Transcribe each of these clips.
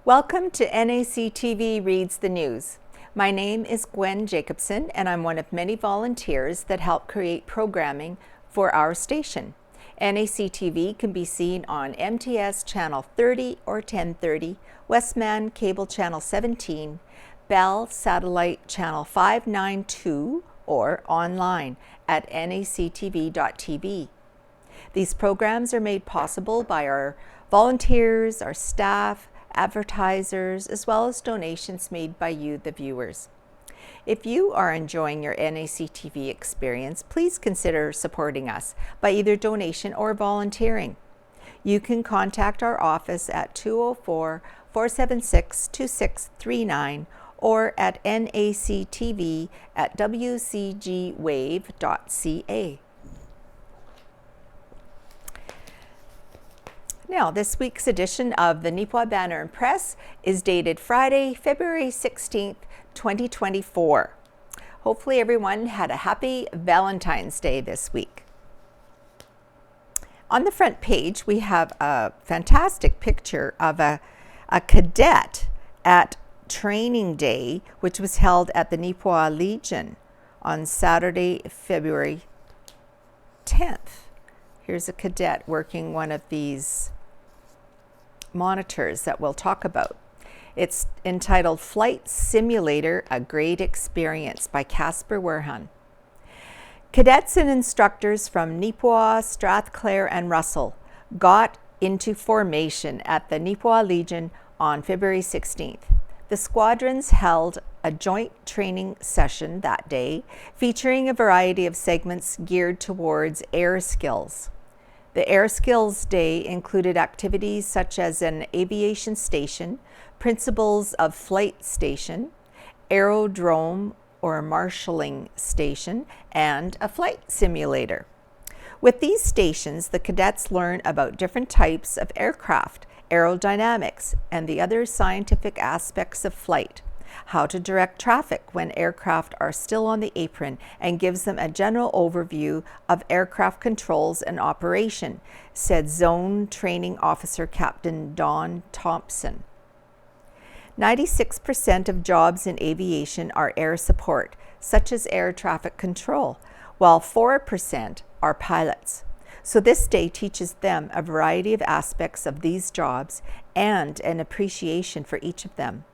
Welcome to NACTV Reads the News. My name is Gwen Jacobsen, and I'm one of many volunteers that help create programming for our station. NACTV can be seen on MTS Channel 30 or 1030, Westman Cable Channel 17, Bell Satellite Channel 592, or online at nactv.tv. These programs are made possible by our volunteers, our staff, advertisers, as well as donations made by you, the viewers. If you are enjoying your NACTV experience, please consider supporting us by either donation or volunteering. You can contact our office at 204-476-2639 or at nactv@wcgwave.ca. Now, this week's edition of the Neepawa Banner and Press is dated Friday, February 16th, 2024. Hopefully everyone had a happy Valentine's Day this week. On the front page, we have a fantastic picture of a cadet at Training Day, which was held at the Neepawa Legion on Saturday, February 10th. Here's a cadet working one of these monitors that we'll talk about. It's entitled Flight Simulator, A Great Experience by Casper Werhan. Cadets and instructors from Neepawa, Strathclair, and Russell got into formation at the Neepawa Legion on February 16th. The squadrons held a joint training session that day, featuring a variety of segments geared towards air skills. The Air Skills Day included activities such as an aviation station, principles of flight station, aerodrome or marshalling station, and a flight simulator. With these stations, the cadets learn about different types of aircraft, aerodynamics, and the other scientific aspects of flight, how to direct traffic when aircraft are still on the apron, and gives them a general overview of aircraft controls and operation, said Zone Training Officer Captain Don Thompson. 96% of jobs in aviation are air support, such as air traffic control, while 4% are pilots. So this day teaches them a variety of aspects of these jobs and an appreciation for each of them.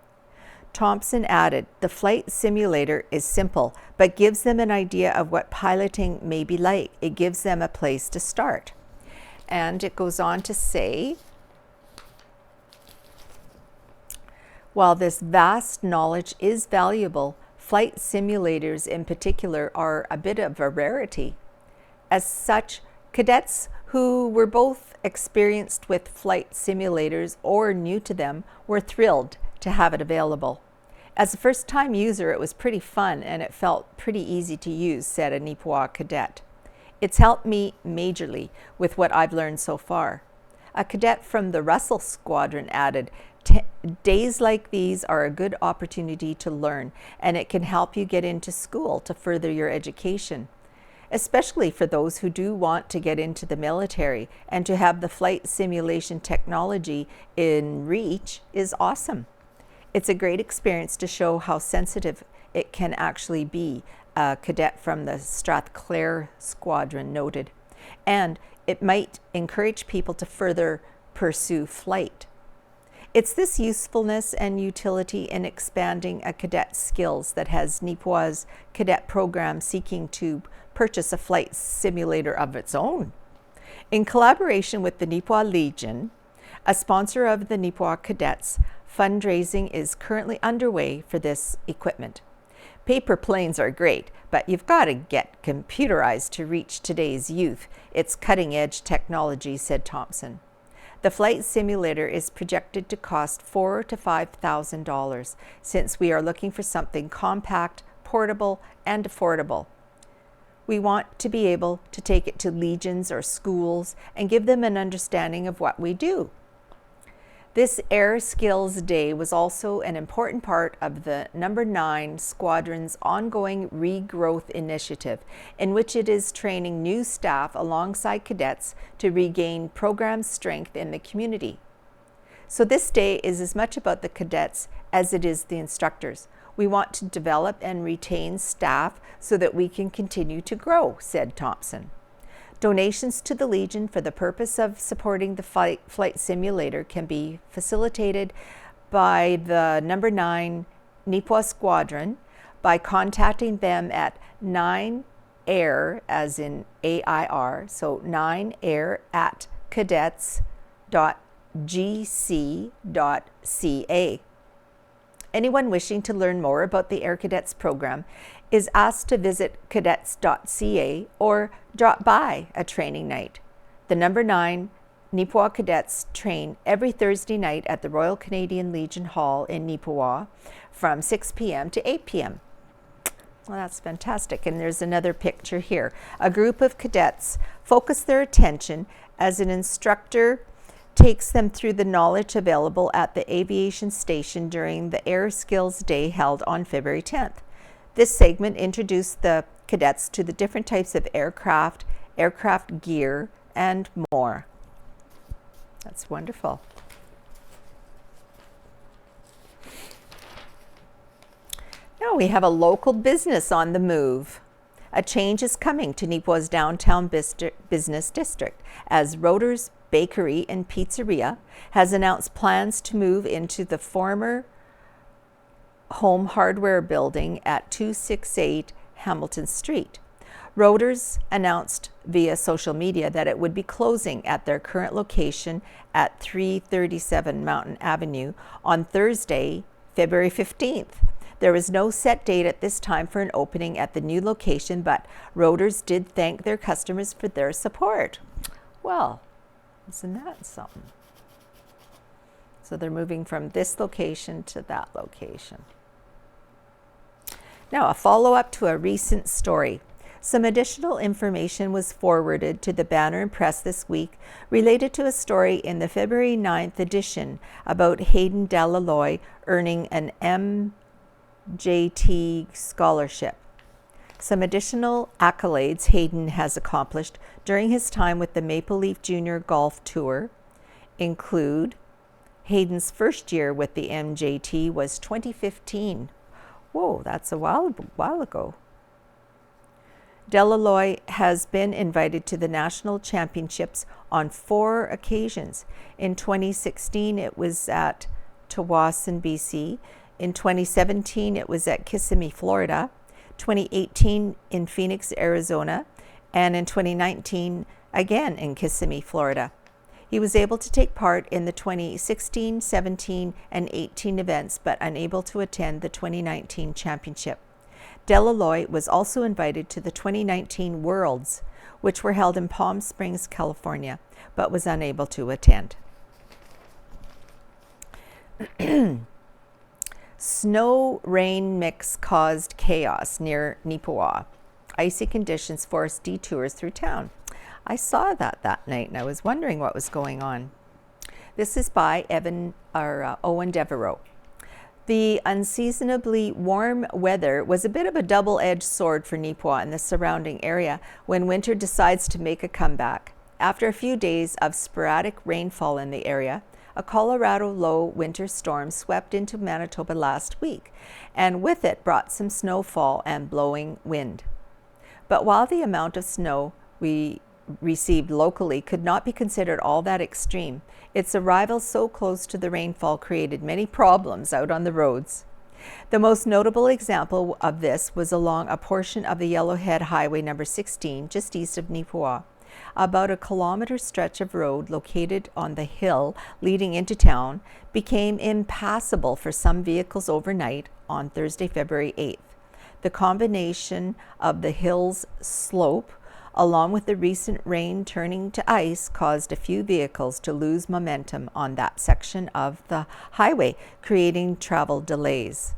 Thompson added, the flight simulator is simple, but gives them an idea of what piloting may be like. It gives them a place to start. And it goes on to say, while this vast knowledge is valuable, flight simulators in particular are a bit of a rarity. As such, cadets who were both experienced with flight simulators or new to them were thrilled to have it available. As a first-time user, it was pretty fun and it felt pretty easy to use, said a Neepawa cadet. It's helped me majorly with what I've learned so far. A cadet from the Russell Squadron added, days like these are a good opportunity to learn, and it can help you get into school to further your education. Especially for those who do want to get into the military, and to have the flight simulation technology in reach is awesome. It's a great experience to show how sensitive it can actually be, a cadet from the Strathclair Squadron noted. And it might encourage people to further pursue flight. It's this usefulness and utility in expanding a cadet's skills that has Neepawa's cadet program seeking to purchase a flight simulator of its own. In collaboration with the Neepawa Legion, a sponsor of the Neepawa Cadets, fundraising is currently underway for this equipment. Paper planes are great, but you've got to get computerized to reach today's youth. It's cutting-edge technology, said Thompson. The flight simulator is projected to cost $4,000 to $5,000, since we are looking for something compact, portable, and affordable. We want to be able to take it to legions or schools and give them an understanding of what we do. This Air Skills Day was also an important part of the No. 9 Squadron's ongoing regrowth initiative, in which it is training new staff alongside cadets to regain program strength in the community. So this day is as much about the cadets as it is the instructors. We want to develop and retain staff so that we can continue to grow, said Thompson. Donations to the Legion for the purpose of supporting the flight simulator can be facilitated by the number 9 Neepawa Squadron by contacting them at 9air, as in AIR, so 9air at cadets.gc.ca. Anyone wishing to learn more about the Air Cadets program is asked to visit cadets.ca or drop by a training night. The number 9 Neepawa cadets train every Thursday night at the Royal Canadian Legion Hall in Neepawa from 6 p.m. to 8 p.m. Well, that's fantastic. And there's another picture here. A group of cadets focus their attention as an instructor takes them through the knowledge available at the aviation station during the Air Skills Day held on February 10th. This segment introduced the cadets to the different types of aircraft, aircraft gear, and more. That's wonderful. Now we have a local business on the move. A change is coming to Neepawa's downtown business district as Roder's Bakery and Pizzeria has announced plans to move into the former Home Hardware building at 268 Hamilton Street. Roder's announced via social media that it would be closing at their current location at 337 Mountain Avenue on Thursday, February 15th. There is no set date at this time for an opening at the new location, but Roder's did thank their customers for their support. Well, isn't that something? So they're moving from this location to that location. Now, a follow-up to a recent story. Some additional information was forwarded to the Banner and Press this week related to a story in the February 9th edition about Hayden Delalloy earning an MJT scholarship. Some additional accolades Hayden has accomplished during his time with the Maple Leaf Junior Golf Tour include Hayden's first year with the MJT was 2015. Whoa, that's a while ago. Delalloy has been invited to the national championships on 4 occasions. In 2016, it was at Tawasin, BC. In 2017, it was at Kissimmee, Florida. 2018 in Phoenix, Arizona. And in 2019, again in Kissimmee, Florida. He was able to take part in the 2016, 17, and 18 events, but unable to attend the 2019 championship. Delalloy was also invited to the 2019 Worlds, which were held in Palm Springs, California, but was unable to attend. Snow-rain mix caused chaos near Neepawa. Icy conditions forced detours through town. I saw that night and I was wondering what was going on. This is by Owen Devereaux. The unseasonably warm weather was a bit of a double-edged sword for Neepawa and the surrounding area when winter decides to make a comeback. After a few days of sporadic rainfall in the area, a Colorado low winter storm swept into Manitoba last week, and with it brought some snowfall and blowing wind. But while the amount of snow we received locally could not be considered all that extreme, its arrival so close to the rainfall created many problems out on the roads. The most notable example of this was along a portion of the Yellowhead Highway number 16, just east of Neepawa. About a kilometer stretch of road located on the hill leading into town became impassable for some vehicles overnight on Thursday, February 8th. The combination of the hill's slope along with the recent rain turning to ice caused a few vehicles to lose momentum on that section of the highway, creating travel delays.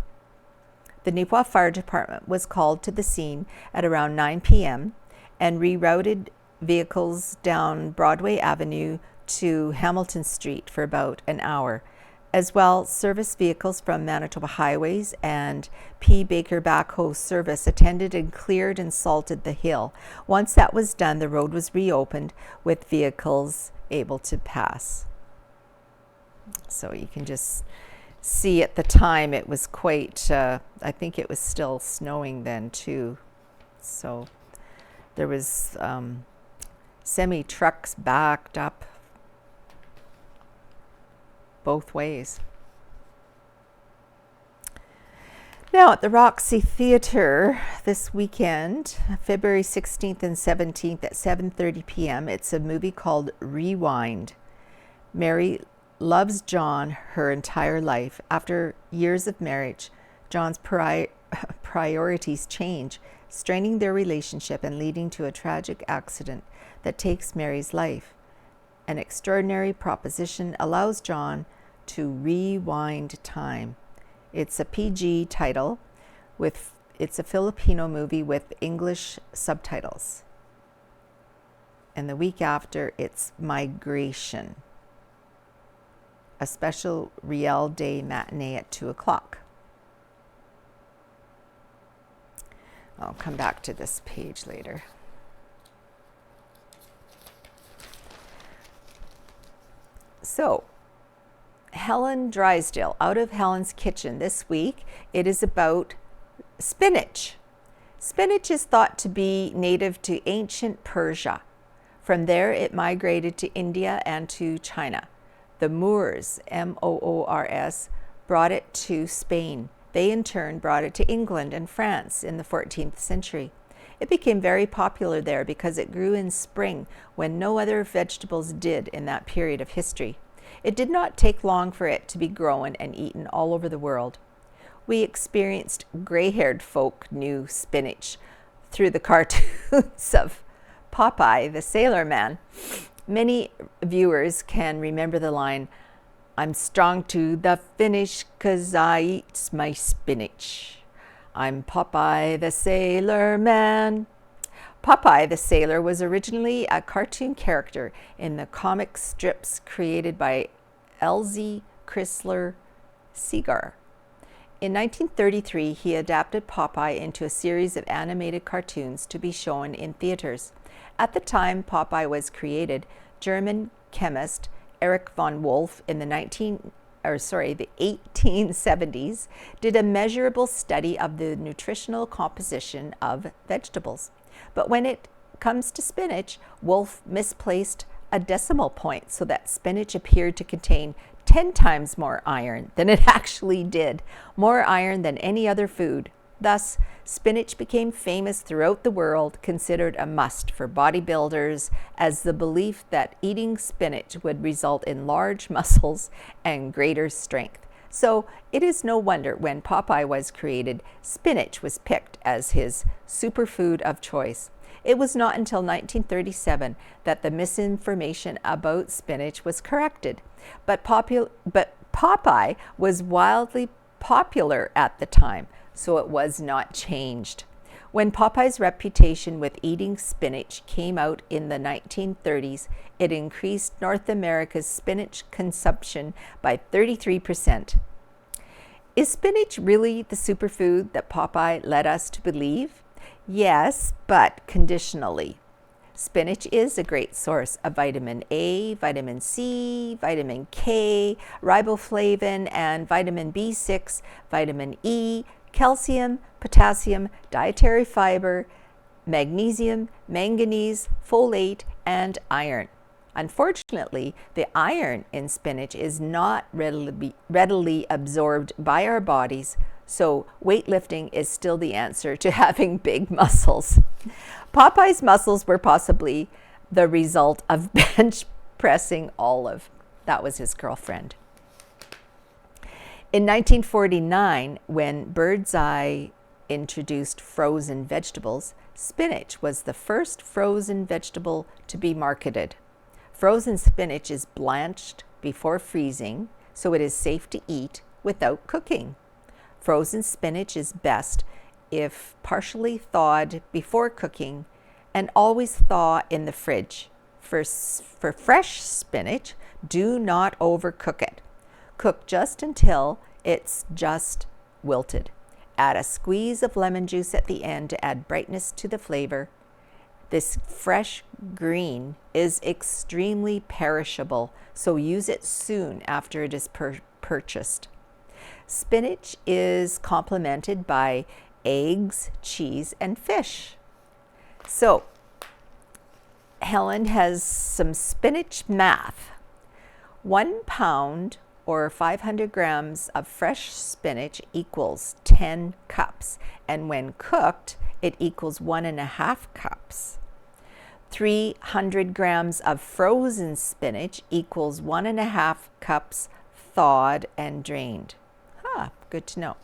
The Neepawa Fire Department was called to the scene at around 9 p.m. and rerouted vehicles down Broadway Avenue to Hamilton Street for about an hour. As well, service vehicles from Manitoba Highways and P. Baker Backhoe Service attended and cleared and salted the hill. Once that was done, the road was reopened with vehicles able to pass. So you can just see at the time it was quite, I think it was still snowing then too. So there was semi-trucks backed up both ways. Now at the Roxy Theatre this weekend, February 16th and 17th at 7:30 p.m., it's a movie called Rewind. Mary loves John her entire life. After years of marriage, John's priorities change, straining their relationship and leading to a tragic accident that takes Mary's life. An extraordinary proposition allows John to rewind time. It's a PG title. It's a Filipino movie with English subtitles. And the week after, it's Migration, a special Real Day matinee at 2 o'clock. I'll come back to this page later. So, Helen Drysdale, out of Helen's Kitchen this week. It is about spinach. Spinach is thought to be native to ancient Persia. From there, it migrated to India and to China. The Moors, M-O-O-R-S, brought it to Spain. They in turn brought it to England and France in the 14th century. It became very popular there because it grew in spring when no other vegetables did in that period of history. It did not take long for it to be grown and eaten all over the world. We experienced gray-haired folk knew spinach through the cartoons of Popeye the Sailor Man. Many viewers can remember the line, "I'm strong to the finish 'cause I eats my spinach. I'm Popeye the Sailor Man." Popeye the Sailor was originally a cartoon character in the comic strips created by Elzie Chrysler Segar. In 1933, he adapted Popeye into a series of animated cartoons to be shown in theaters. At the time Popeye was created, German chemist Erich von Wolff in the 1870s did a measurable study of the nutritional composition of vegetables. But when it comes to spinach, Wolff misplaced a decimal point so that spinach appeared to contain 10 times more iron than it actually did, more iron than any other food. Thus, spinach became famous throughout the world, considered a must for bodybuilders, as the belief that eating spinach would result in large muscles and greater strength. So it is no wonder when Popeye was created, spinach was picked as his superfood of choice. It was not until 1937 that the misinformation about spinach was corrected. But Popeye was wildly popular at the time, so it was not changed. When Popeye's reputation with eating spinach came out in the 1930s, it increased North America's spinach consumption by 33%. Is spinach really the superfood that Popeye led us to believe? Yes, but conditionally. Spinach is a great source of vitamin A, vitamin C, vitamin K, riboflavin, and vitamin B6, vitamin E, calcium, potassium, dietary fiber, magnesium, manganese, folate, and iron. Unfortunately, the iron in spinach is not readily absorbed by our bodies, so weightlifting is still the answer to having big muscles. Popeye's muscles were possibly the result of bench pressing Olive. That was his girlfriend. In 1949, when Birdseye introduced frozen vegetables, spinach was the first frozen vegetable to be marketed. Frozen spinach is blanched before freezing, so it is safe to eat without cooking. Frozen spinach is best if partially thawed before cooking, and always thaw in the fridge. For fresh spinach, do not overcook it. Cook just until it's just wilted. Add a squeeze of lemon juice at the end to add brightness to the flavor. This fresh green is extremely perishable, so use it soon after it is purchased. Spinach is complemented by eggs, cheese, and fish. So, Helen has some spinach math. 1 pound or 500 grams of fresh spinach equals 10 cups, and when cooked, it equals 1.5 cups. 300 grams of frozen spinach equals 1.5 cups thawed and drained. Good to know.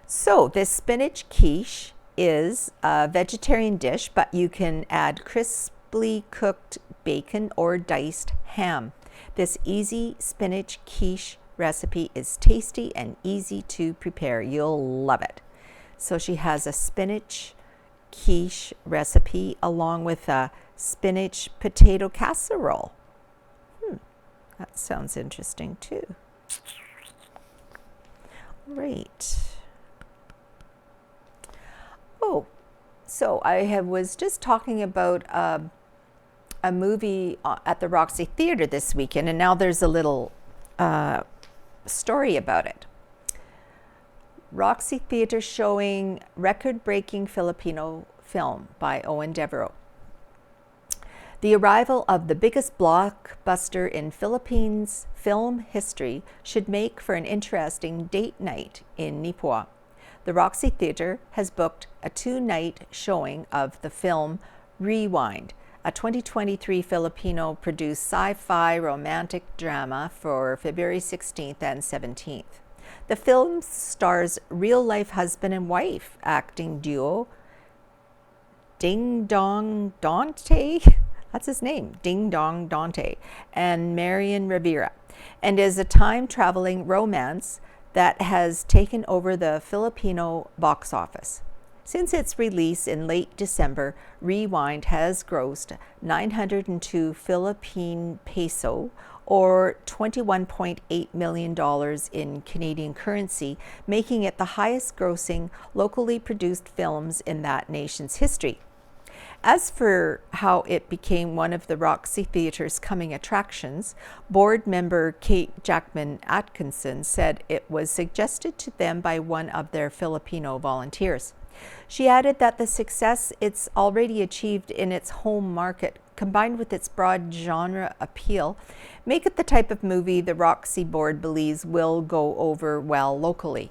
So this spinach quiche is a vegetarian dish, but you can add crisply cooked bacon or diced ham. This easy spinach quiche recipe is tasty and easy to prepare. You'll love it. So she has a spinach quiche recipe along with a spinach potato casserole. That sounds interesting too. Right. Oh, so I was just talking about a movie at the Roxy Theatre this weekend, and now there's a little story about it. Roxy Theatre showing record-breaking Filipino film by Owen Devereaux. The arrival of the biggest blockbuster in Philippines film history should make for an interesting date night in Neepawa. The Roxy Theatre has booked a 2-night showing of the film Rewind, a 2023 Filipino-produced sci-fi romantic drama for February 16th and 17th. The film stars real-life husband and wife acting duo Ding Dong Dante, that's his name, Ding Dong Dante, and Marian Rivera, and is a time-traveling romance that has taken over the Filipino box office. Since its release in late December, Rewind has grossed 902 Philippine peso, or $21.8 million in Canadian currency, making it the highest grossing locally produced films in that nation's history. As for how it became one of the Roxy Theatre's coming attractions, board member Kate Jackman Atkinson said it was suggested to them by one of their Filipino volunteers. She added that the success it's already achieved in its home market, combined with its broad genre appeal, make it the type of movie the Roxy board believes will go over well locally.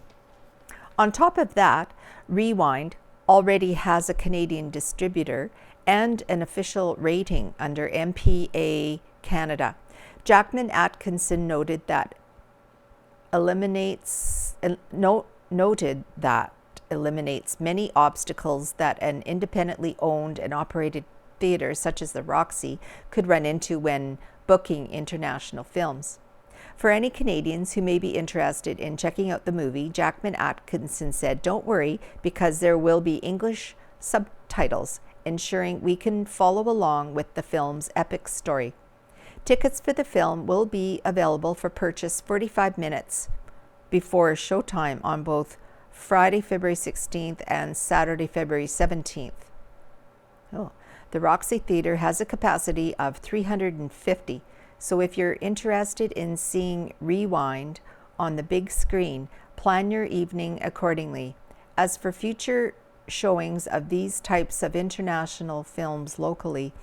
On top of that, Rewind already has a Canadian distributor and an official rating under MPA Canada. Jackman Atkinson noted that eliminates many obstacles that an independently owned and operated theater such as the Roxy could run into when booking international films. For any Canadians who may be interested in checking out the movie, Jackman Atkinson said, "Don't worry, because there will be English subtitles, ensuring we can follow along with the film's epic story." Tickets for the film will be available for purchase 45 minutes before showtime on both Friday, February 16th and Saturday, February 17th. The Roxy Theatre has a capacity of 350, so if you're interested in seeing Rewind on the big screen, plan your evening accordingly. As for future showings of these types of international films locally,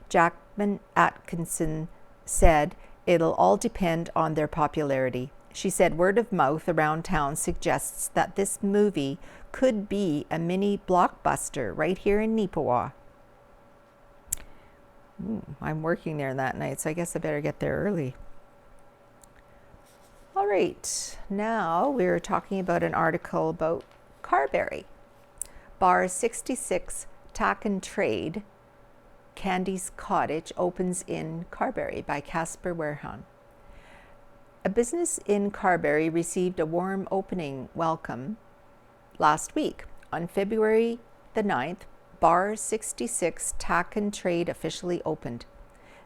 Jackman Atkinson said it'll all depend on their popularity. She said word of mouth around town suggests that this movie could be a mini blockbuster right here in Neepawa. I'm working there that night, so I guess I better get there early. All right, now we're talking about an article about Carberry. Bar 66 Tack and Trade, Candy's Cottage, opens in Carberry by Casper Warehan. A business in Carberry received a warm opening welcome last week. On February the 9th, Bar 66 Tack and Trade officially opened.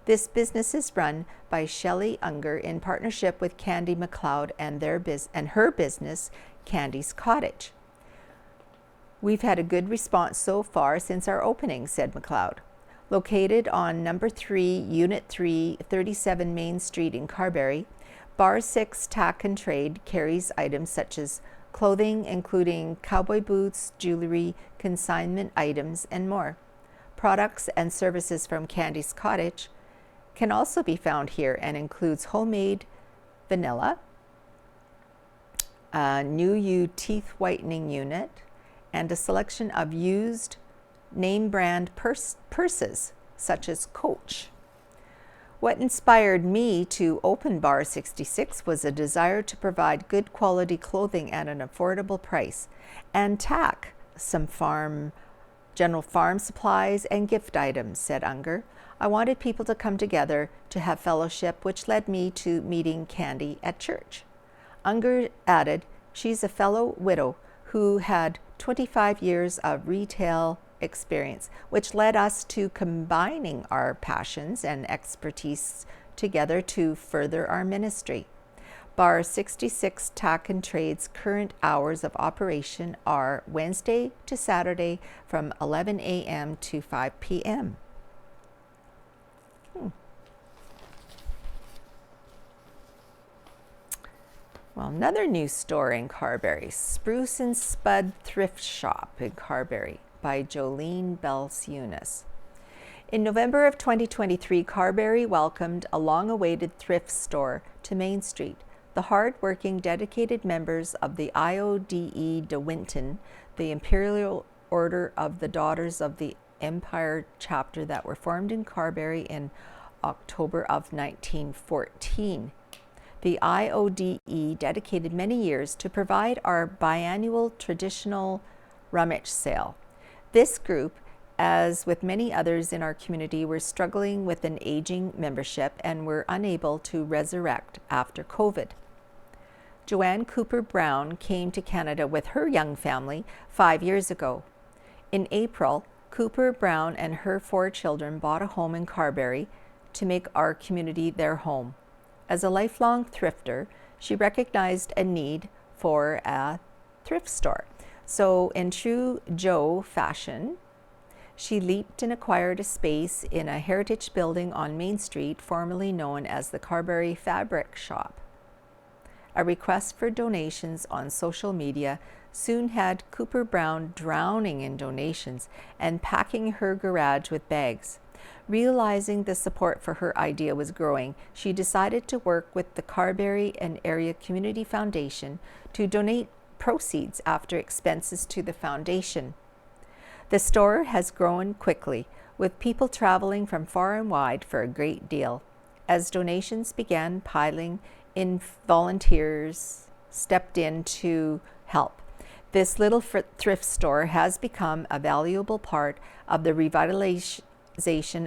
This business is run by Shelley Unger in partnership with Candy McLeod and her business, Candy's Cottage. We've had a good response so far since our opening, said McLeod. Located on number 3, Unit 3, 37 Main Street in Carberry, Bar 6 Tack and Trade carries items such as clothing, including cowboy boots, jewelry, consignment items, and more. Products and services from Candy's Cottage can also be found here and includes homemade vanilla, a New You teeth whitening unit, and a selection of used name brand purses such as Coach. What inspired me to open Bar 66 was a desire to provide good quality clothing at an affordable price, and Tack, some general farm supplies and gift items, said Unger. I wanted people to come together to have fellowship, which led me to meeting Candy at church. Unger added, she's a fellow widow who had 25 years of retail experience, which led us to combining our passions and expertise together to further our ministry. Bar 66 Tack and Trade's current hours of operation are Wednesday to Saturday from 11 a.m. to 5 p.m. Well, another new store in Carberry, Spruce and Spud Thrift Shop in Carberry by Jolene Belsunis. In November of 2023, Carberry welcomed a long-awaited thrift store to Main Street. The hard-working, dedicated members of the IODE de Winton, the Imperial Order of the Daughters of the Empire chapter that were formed in Carberry in October of 1914. The IODE dedicated many years to provide our biannual traditional rummage sale. This group, as with many others in our community, were struggling with an aging membership and were unable to resurrect after COVID. Joanne Cooper Brown came to Canada with her young family 5 years ago. In April, Cooper Brown and her 4 children bought a home in Carberry to make our community their home. As a lifelong thrifter, she recognized a need for a thrift store. So in true Jo fashion, she leaped and acquired a space in a heritage building on Main Street, formerly known as the Carberry Fabric Shop. A request for donations on social media soon had Cooper Brown drowning in donations and packing her garage with bags. Realizing the support for her idea was growing, she decided to work with the Carberry and Area Community Foundation to donate proceeds after expenses to the foundation. The store has grown quickly, with people traveling from far and wide for a great deal. As donations began piling in, volunteers stepped in to help. This little thrift store has become a valuable part of the revitalization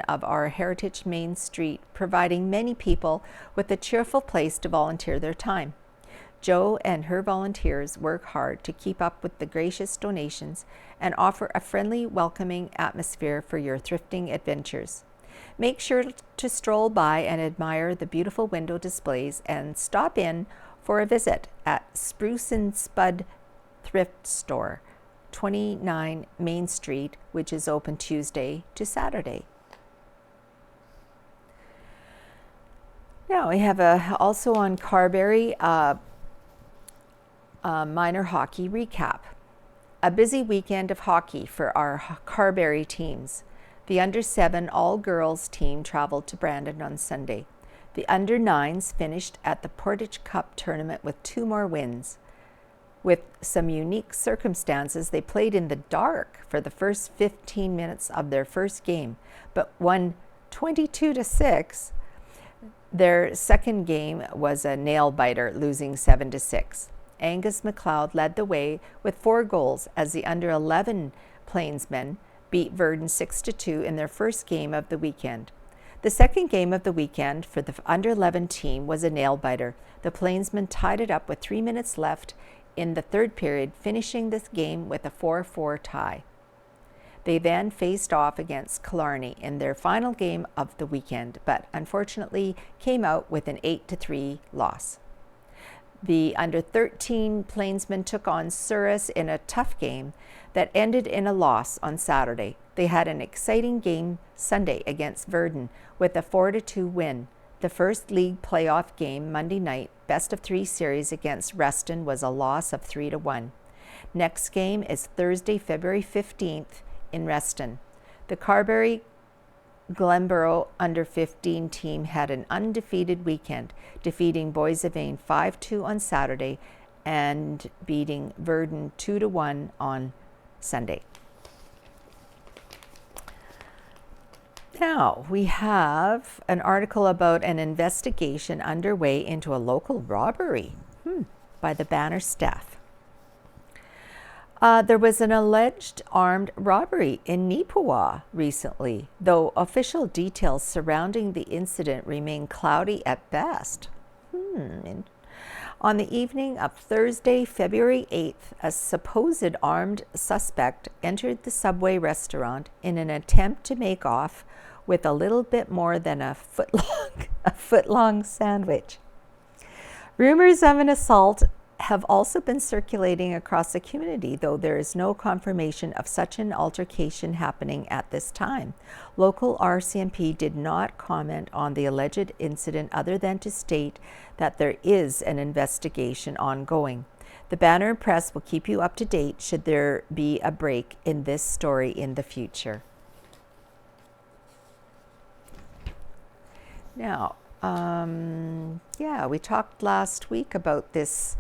of our heritage Main Street, providing many people with a cheerful place to volunteer their time. Jo and her volunteers work hard to keep up with the gracious donations and offer a friendly, welcoming atmosphere for your thrifting adventures. Make sure to stroll by and admire the beautiful window displays and stop in for a visit at Spruce and Spud Thrift Store, 29 Main Street, which is open Tuesday to Saturday. Now we have also on Carberry minor hockey recap. A busy weekend of hockey for our Carberry teams. The under-7 all-girls team traveled to Brandon on Sunday. The under-9s finished at the Portage Cup tournament with 2 more wins. With some unique circumstances, they played in the dark for the first 15 minutes of their first game, but won 22-6. Their second game was a nail-biter, losing 7-6. Angus MacLeod led the way with 4 goals as the under-11 Plainsmen beat Verdun 6-2 in their first game of the weekend. The second game of the weekend for the under-11 team was a nail-biter. The Plainsmen tied it up with 3 minutes left in the third period, finishing this game with a 4-4 tie. They then faced off against Killarney in their final game of the weekend, but unfortunately came out with an 8-3 loss. The under-13 Plainsmen took on Souris in a tough game that ended in a loss on Saturday. They had an exciting game Sunday against Verdun with a 4-2 win. The first league playoff game Monday night, best-of-3 series against Reston, was a loss of 3-1. Next game is Thursday, February 15th in Reston. The Carberry Glenborough under-15 team had an undefeated weekend, defeating Boys of Vain 5-2 on Saturday and beating Verdun 2-1 on Sunday. Now, we have an article about an investigation underway into a local robbery by the Banner staff. There was an alleged armed robbery in Neepawa recently, though official details surrounding the incident remain cloudy at best. On the evening of Thursday, February 8th, a supposed armed suspect entered the Subway restaurant in an attempt to make off with a little bit more than a foot-long sandwich. Rumors of an assault have also been circulating across the community, though there is no confirmation of such an altercation happening at this time. Local RCMP did not comment on the alleged incident other than to state that there is an investigation ongoing. The Banner Press will keep you up to date should there be a break in this story in the future. Now, we talked last week about this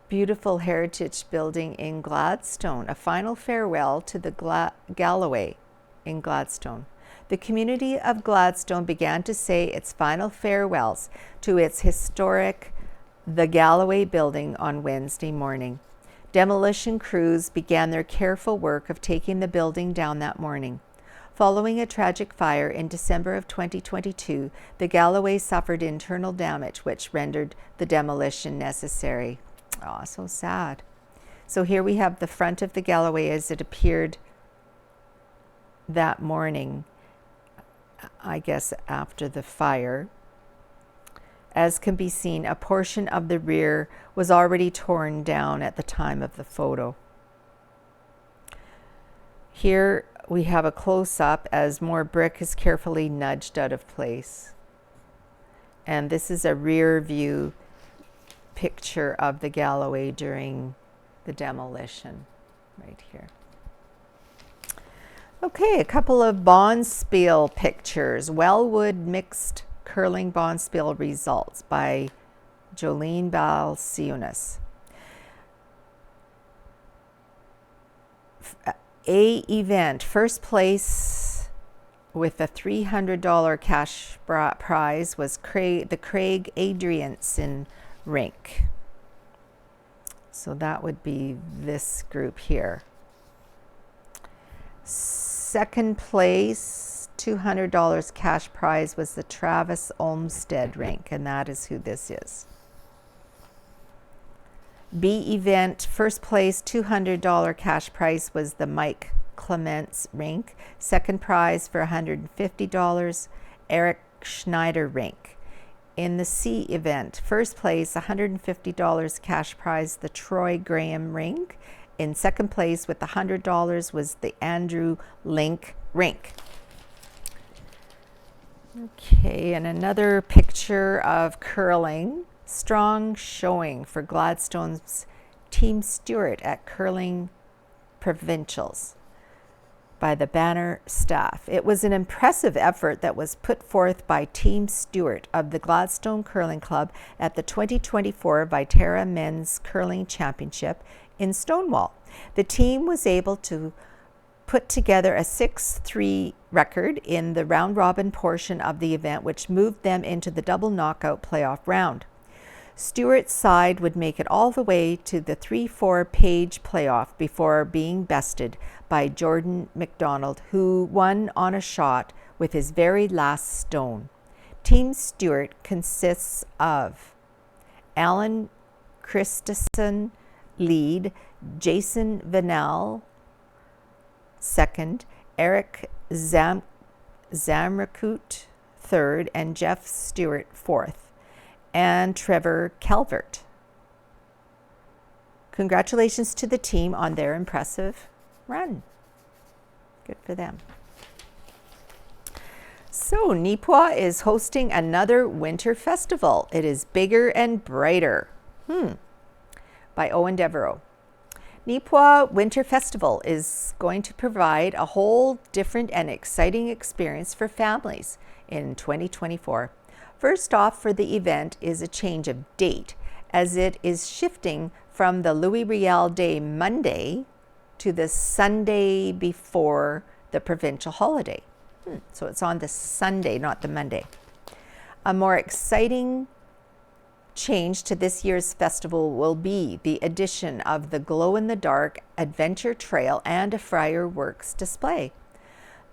beautiful heritage building in Gladstone, a final farewell to the Galloway in Gladstone. The community of Gladstone began to say its final farewells to its historic The Galloway building on Wednesday morning. Demolition crews began their careful work of taking the building down that morning. Following a tragic fire in December of 2022, the Galloway suffered internal damage, which rendered the demolition necessary. Oh, so sad. So here we have the front of the Galloway as it appeared that morning, I guess after the fire. As can be seen, a portion of the rear was already torn down at the time of the photo. Here we have a close-up as more brick is carefully nudged out of place. And this is a rear view picture of the Galloway during the demolition right here. Okay, a couple of bonspiel pictures. Wellwood mixed curling bonspiel results by Jolene Balciunas. A event, first place with a $300 cash prize was the Craig Adrianson rink. So that would be this group here. Second place, $200 cash prize was the Travis Olmsted rink, and that is who this is. B event, first place, $200 cash prize was the Mike Clements rink. Second prize for $150, Eric Schneider rink. In the C event, first place, $150 cash prize, the Troy Graham rink. In second place with $100 was the Andrew Link rink. Okay, and another picture of curling. Strong showing for Gladstone's Team Stewart at Curling Provincials by the Banner staff. It was an impressive effort that was put forth by Team Stewart of the Gladstone Curling Club at the 2024 Viterra Men's Curling Championship in Stonewall. The team was able to put together a 6-3 record in the round-robin portion of the event, which moved them into the double knockout playoff round. Stewart's side would make it all the way to the 3-4 page playoff before being bested by Jordan McDonald, who won on a shot with his very last stone. Team Stewart consists of Alan Christensen, lead, Jason Vanel, second, Eric Zamrakut, third, and Jeff Stewart, fourth, and Trevor Calvert Congratulations to the team on their impressive run. Good for them. So Neepawa is hosting another winter festival. It is bigger and brighter. By Owen Devereaux. Neepawa Winter Festival is going to provide a whole different and exciting experience for families in 2024. First off, for the event is a change of date, as it is shifting from the Louis Riel Day Monday to the Sunday before the provincial holiday. So it's on the Sunday, not the Monday. A more exciting change to this year's festival will be the addition of the glow-in-the-dark adventure trail and a fireworks display.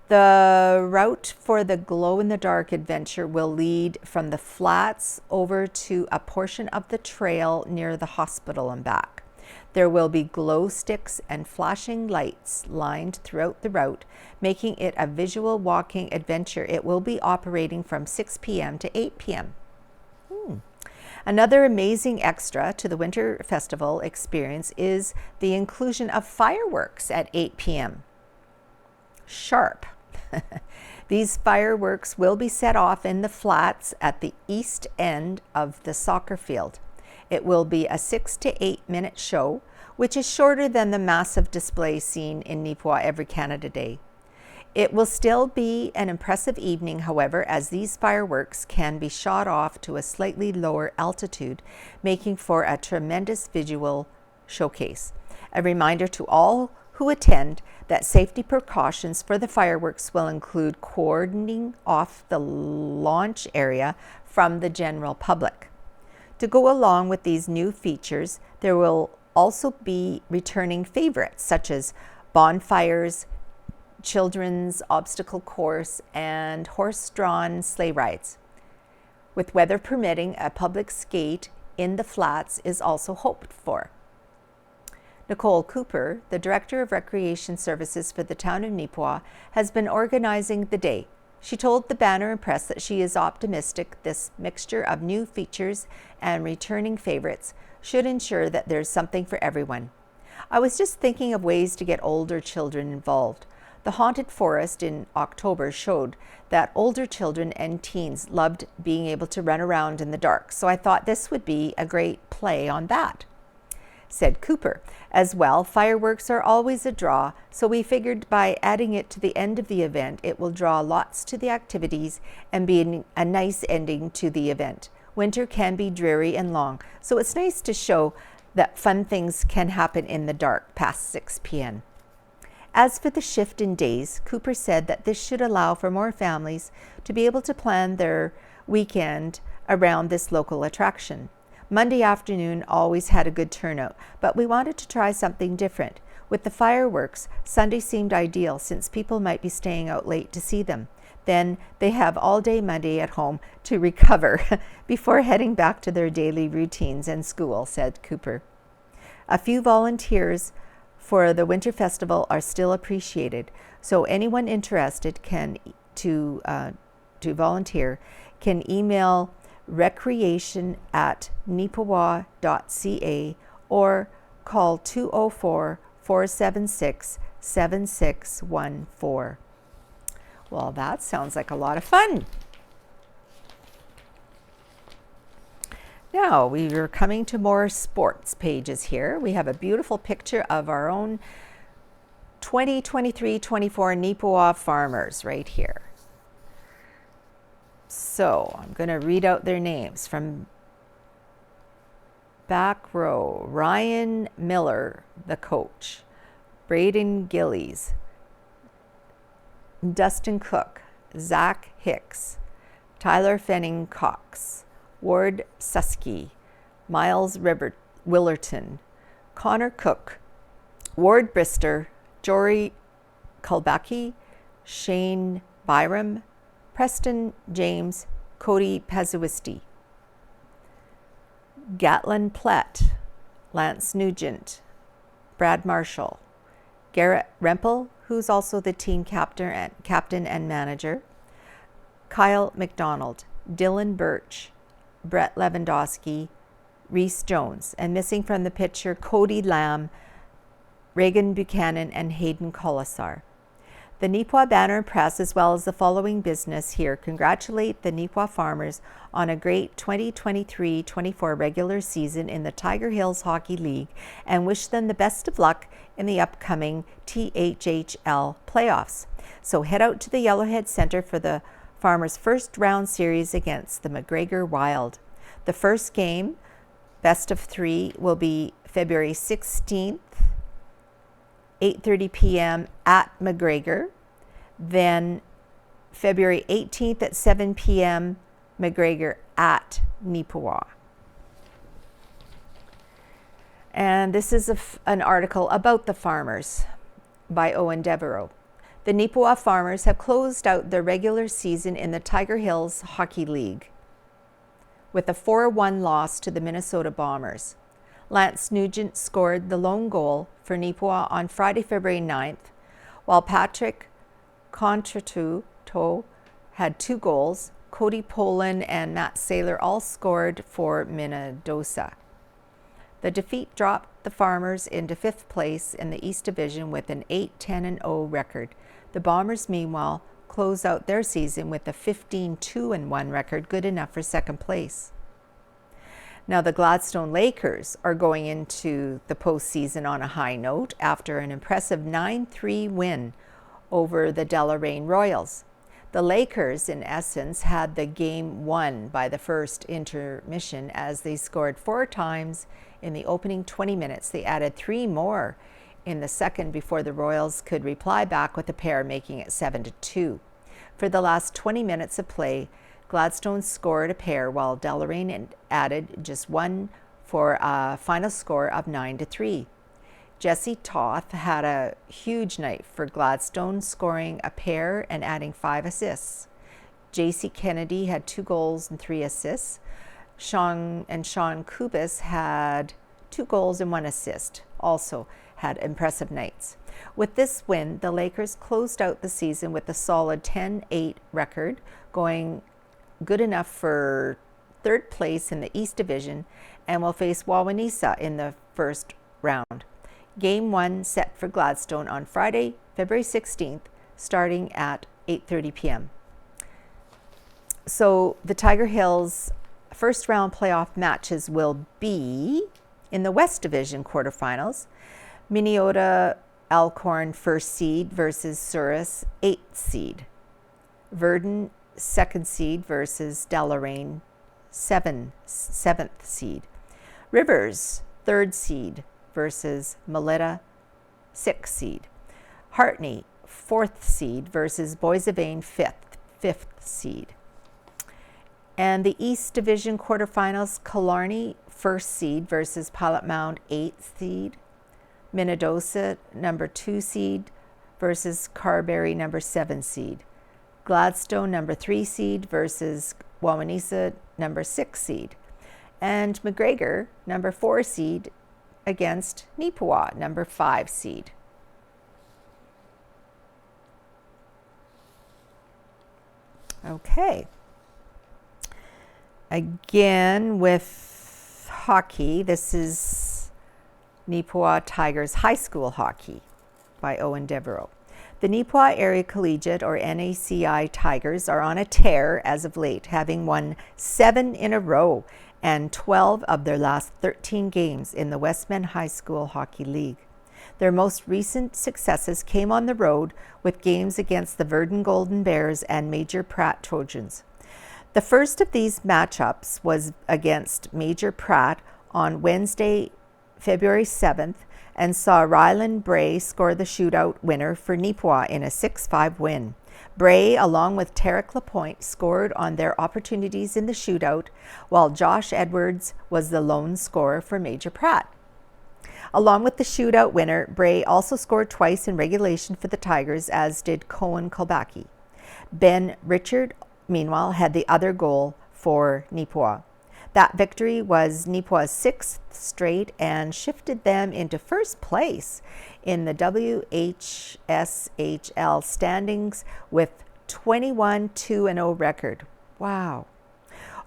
The route for the glow-in-the-dark adventure will lead from the flats over to a portion of the trail near the hospital and back. There will be glow sticks and flashing lights lined throughout the route, making it a visual walking adventure. It will be operating from 6 p.m. to 8 p.m. Another amazing extra to the Winter Festival experience is the inclusion of fireworks at 8 p.m. sharp. These fireworks will be set off in the flats at the east end of the soccer field. It will be a 6 to 8 minute show, which is shorter than the massive display seen in Neepawa every Canada Day. It will still be an impressive evening, however, as these fireworks can be shot off to a slightly lower altitude, making for a tremendous visual showcase. A reminder to all who attend that safety precautions for the fireworks will include cordoning off the launch area from the general public. To go along with these new features, there will also be returning favorites such as bonfires, children's obstacle course, and horse-drawn sleigh rides. With weather permitting, a public skate in the flats is also hoped for. Nicole Cooper, the Director of Recreation Services for the town of Neepawa, has been organizing the day. She told the Banner and Press that she is optimistic this mixture of new features and returning favorites should ensure that there's something for everyone. I was just thinking of ways to get older children involved. The Haunted Forest in October showed that older children and teens loved being able to run around in the dark, so I thought this would be a great play on that, said Cooper. As well, fireworks are always a draw, so we figured by adding it to the end of the event, it will draw lots to the activities and be a nice ending to the event. Winter can be dreary and long, so it's nice to show that fun things can happen in the dark past 6 p.m. As for the shift in days, Cooper said that this should allow for more families to be able to plan their weekend around this local attraction. Monday afternoon always had a good turnout, but we wanted to try something different. With the fireworks, Sunday seemed ideal since people might be staying out late to see them. Then they have all day Monday at home to recover before heading back to their daily routines and school, said Cooper. A few volunteers for the Winter Festival are still appreciated, so anyone interested to volunteer can email recreation@neepawa.ca or call 204-476-7614. Well, that sounds like a lot of fun. Now, we are coming to more sports pages here. We have a beautiful picture of our own 2023-24 Neepawa farmers right here. So I'm going to read out their names from back row. Ryan Miller, the coach. Braden Gillies. Dustin Cook. Zach Hicks. Tyler Fenning Cox. Ward Susky. Miles Willerton. Connor Cook. Ward Brister. Jory Kulbaki. Shane Byram. Preston James, Cody Pazuisti. Gatlin Platt, Lance Nugent, Brad Marshall, Garrett Rempel, who's also the team captain and manager, Kyle McDonald, Dylan Birch, Brett Lewandowski, Reese Jones, and missing from the picture Cody Lamb, Reagan Buchanan, and Hayden Colasar. The Neepawa Banner and Press, as well as the following business here, congratulate the Neepawa farmers on a great 2023-24 regular season in the Tiger Hills Hockey League and wish them the best of luck in the upcoming THHL playoffs. So head out to the Yellowhead Center for the farmers' first round series against the McGregor Wild. The first game, best of 3, will be February 16th, 8:30 p.m. at McGregor. Then February 18th at 7 p.m. McGregor at Neepawa. And this is an article about the farmers by Owen Devereaux. The Neepawa farmers have closed out their regular season in the Tiger Hills Hockey League with a 4-1 loss to the Minnesota Bombers. Lance Nugent scored the lone goal for Neepawa on Friday, February 9th, while Patrick Contratuto had 2 goals. Cody Poland and Matt Saylor all scored for Minnesota. The defeat dropped the Farmers into 5th place in the East Division with an 8-10-0 record. The Bombers, meanwhile, closed out their season with a 15-2-1 record, good enough for 2nd place. Now, the Gladstone Lakers are going into the postseason on a high note after an impressive 9-3 win over the Deloraine Royals. The Lakers, in essence, had the game won by the first intermission as they scored 4 times in the opening 20 minutes. They added 3 more in the second before the Royals could reply back with a pair, making it 7-2. For the last 20 minutes of play, Gladstone scored a pair while Deloraine added just 1 for a final score of 9-3. Jesse Toth had a huge night for Gladstone, scoring a pair and adding 5 assists. JC Kennedy had 2 goals and 3 assists. Sean Kubis had 2 goals and 1 assist, also had impressive nights. With this win, the Lakers closed out the season with a solid 10-8 record, going good enough for 3rd place in the East Division, and will face Wawonisa in the first round. Game 1 set for Gladstone on Friday, February 16th, starting at 8:30 p.m. So the Tiger Hills first round playoff matches will be in the West Division quarterfinals. Minnesota Elkhorn 1st seed versus Souris 8th seed. Verdun 2nd seed versus Deloraine 7th seed. Rivers 3rd seed versus Melita 6th seed. Hartney 4th seed versus Boissevain 5th seed. And the East Division quarterfinals, Killarney 1st seed versus Pilot Mound 8th seed. Minnesota number 2 seed versus Carberry number 7 seed. Gladstone number 3 seed versus Wawonisa number 6 seed. And McGregor number 4 seed against Neepawa number 5 seed. Okay. Again with hockey, this is Neepawa Tigers High School Hockey by Owen Devereaux. The Neepawa Area Collegiate, or NACI Tigers, are on a tear as of late, having won 7 in a row and 12 of their last 13 games in the Westmen High School Hockey League. Their most recent successes came on the road with games against the Verdun Golden Bears and Major Pratt Trojans. The first of these matchups was against Major Pratt on Wednesday, February 7th, and saw Ryland Bray score the shootout winner for Neepawa in a 6-5 win. Bray, along with Tarek Lapointe, scored on their opportunities in the shootout, while Josh Edwards was the lone scorer for Major Pratt. Along with the shootout winner, Bray also scored twice in regulation for the Tigers, as did Cohen Kolbaki. Ben Richard, meanwhile, had the other goal for Neepawa. That victory was Neepawa's 6th straight and shifted them into first place in the WHSHL standings with 21-2-0 record. Wow.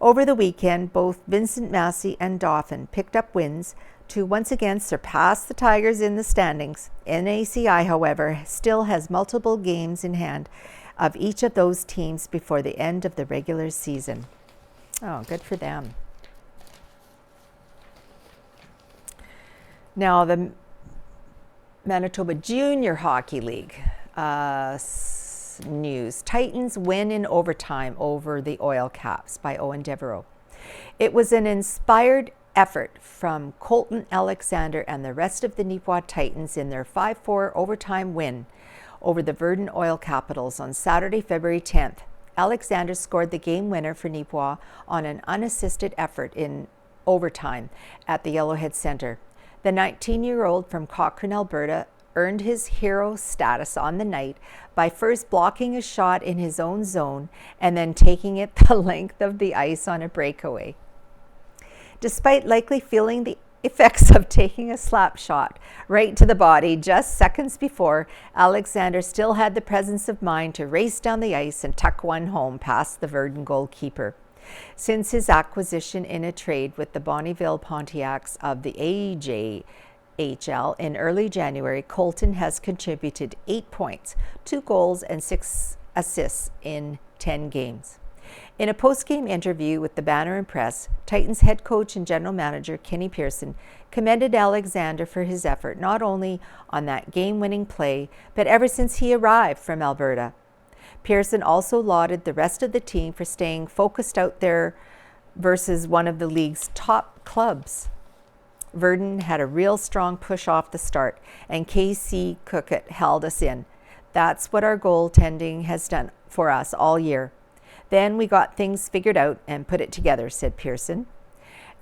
Over the weekend, both Vincent Massey and Dauphin picked up wins to once again surpass the Tigers in the standings. NACI, however, still has multiple games in hand of each of those teams before the end of the regular season. Oh, good for them. Now, the Manitoba Junior Hockey League news. Titans win in overtime over the Oil Caps by Owen Devereaux. It was an inspired effort from Colton Alexander and the rest of the Neepawa Titans in their 5-4 overtime win over the Verdun Oil Capitals on Saturday, February 10th. Alexander scored the game winner for Neepawa on an unassisted effort in overtime at the Yellowhead Centre. The 19-year-old from Cochrane, Alberta, earned his hero status on the night by first blocking a shot in his own zone and then taking it the length of the ice on a breakaway. Despite likely feeling the effects of taking a slap shot right to the body just seconds before, Alexander still had the presence of mind to race down the ice and tuck one home past the Verdun goalkeeper. Since his acquisition in a trade with the Bonnyville Pontiacs of the AJHL in early January, Colton has contributed 8 points, 2 goals, and 6 assists in 10 games. In a post-game interview with the Banner and Press, Titans head coach and general manager Kenny Pearson commended Alexander for his effort not only on that game-winning play, but ever since he arrived from Alberta. Pearson also lauded the rest of the team for staying focused out there versus one of the league's top clubs. Verdun had a real strong push off the start, and KC Cookett held us in. That's what our goaltending has done for us all year. Then we got things figured out and put it together, said Pearson.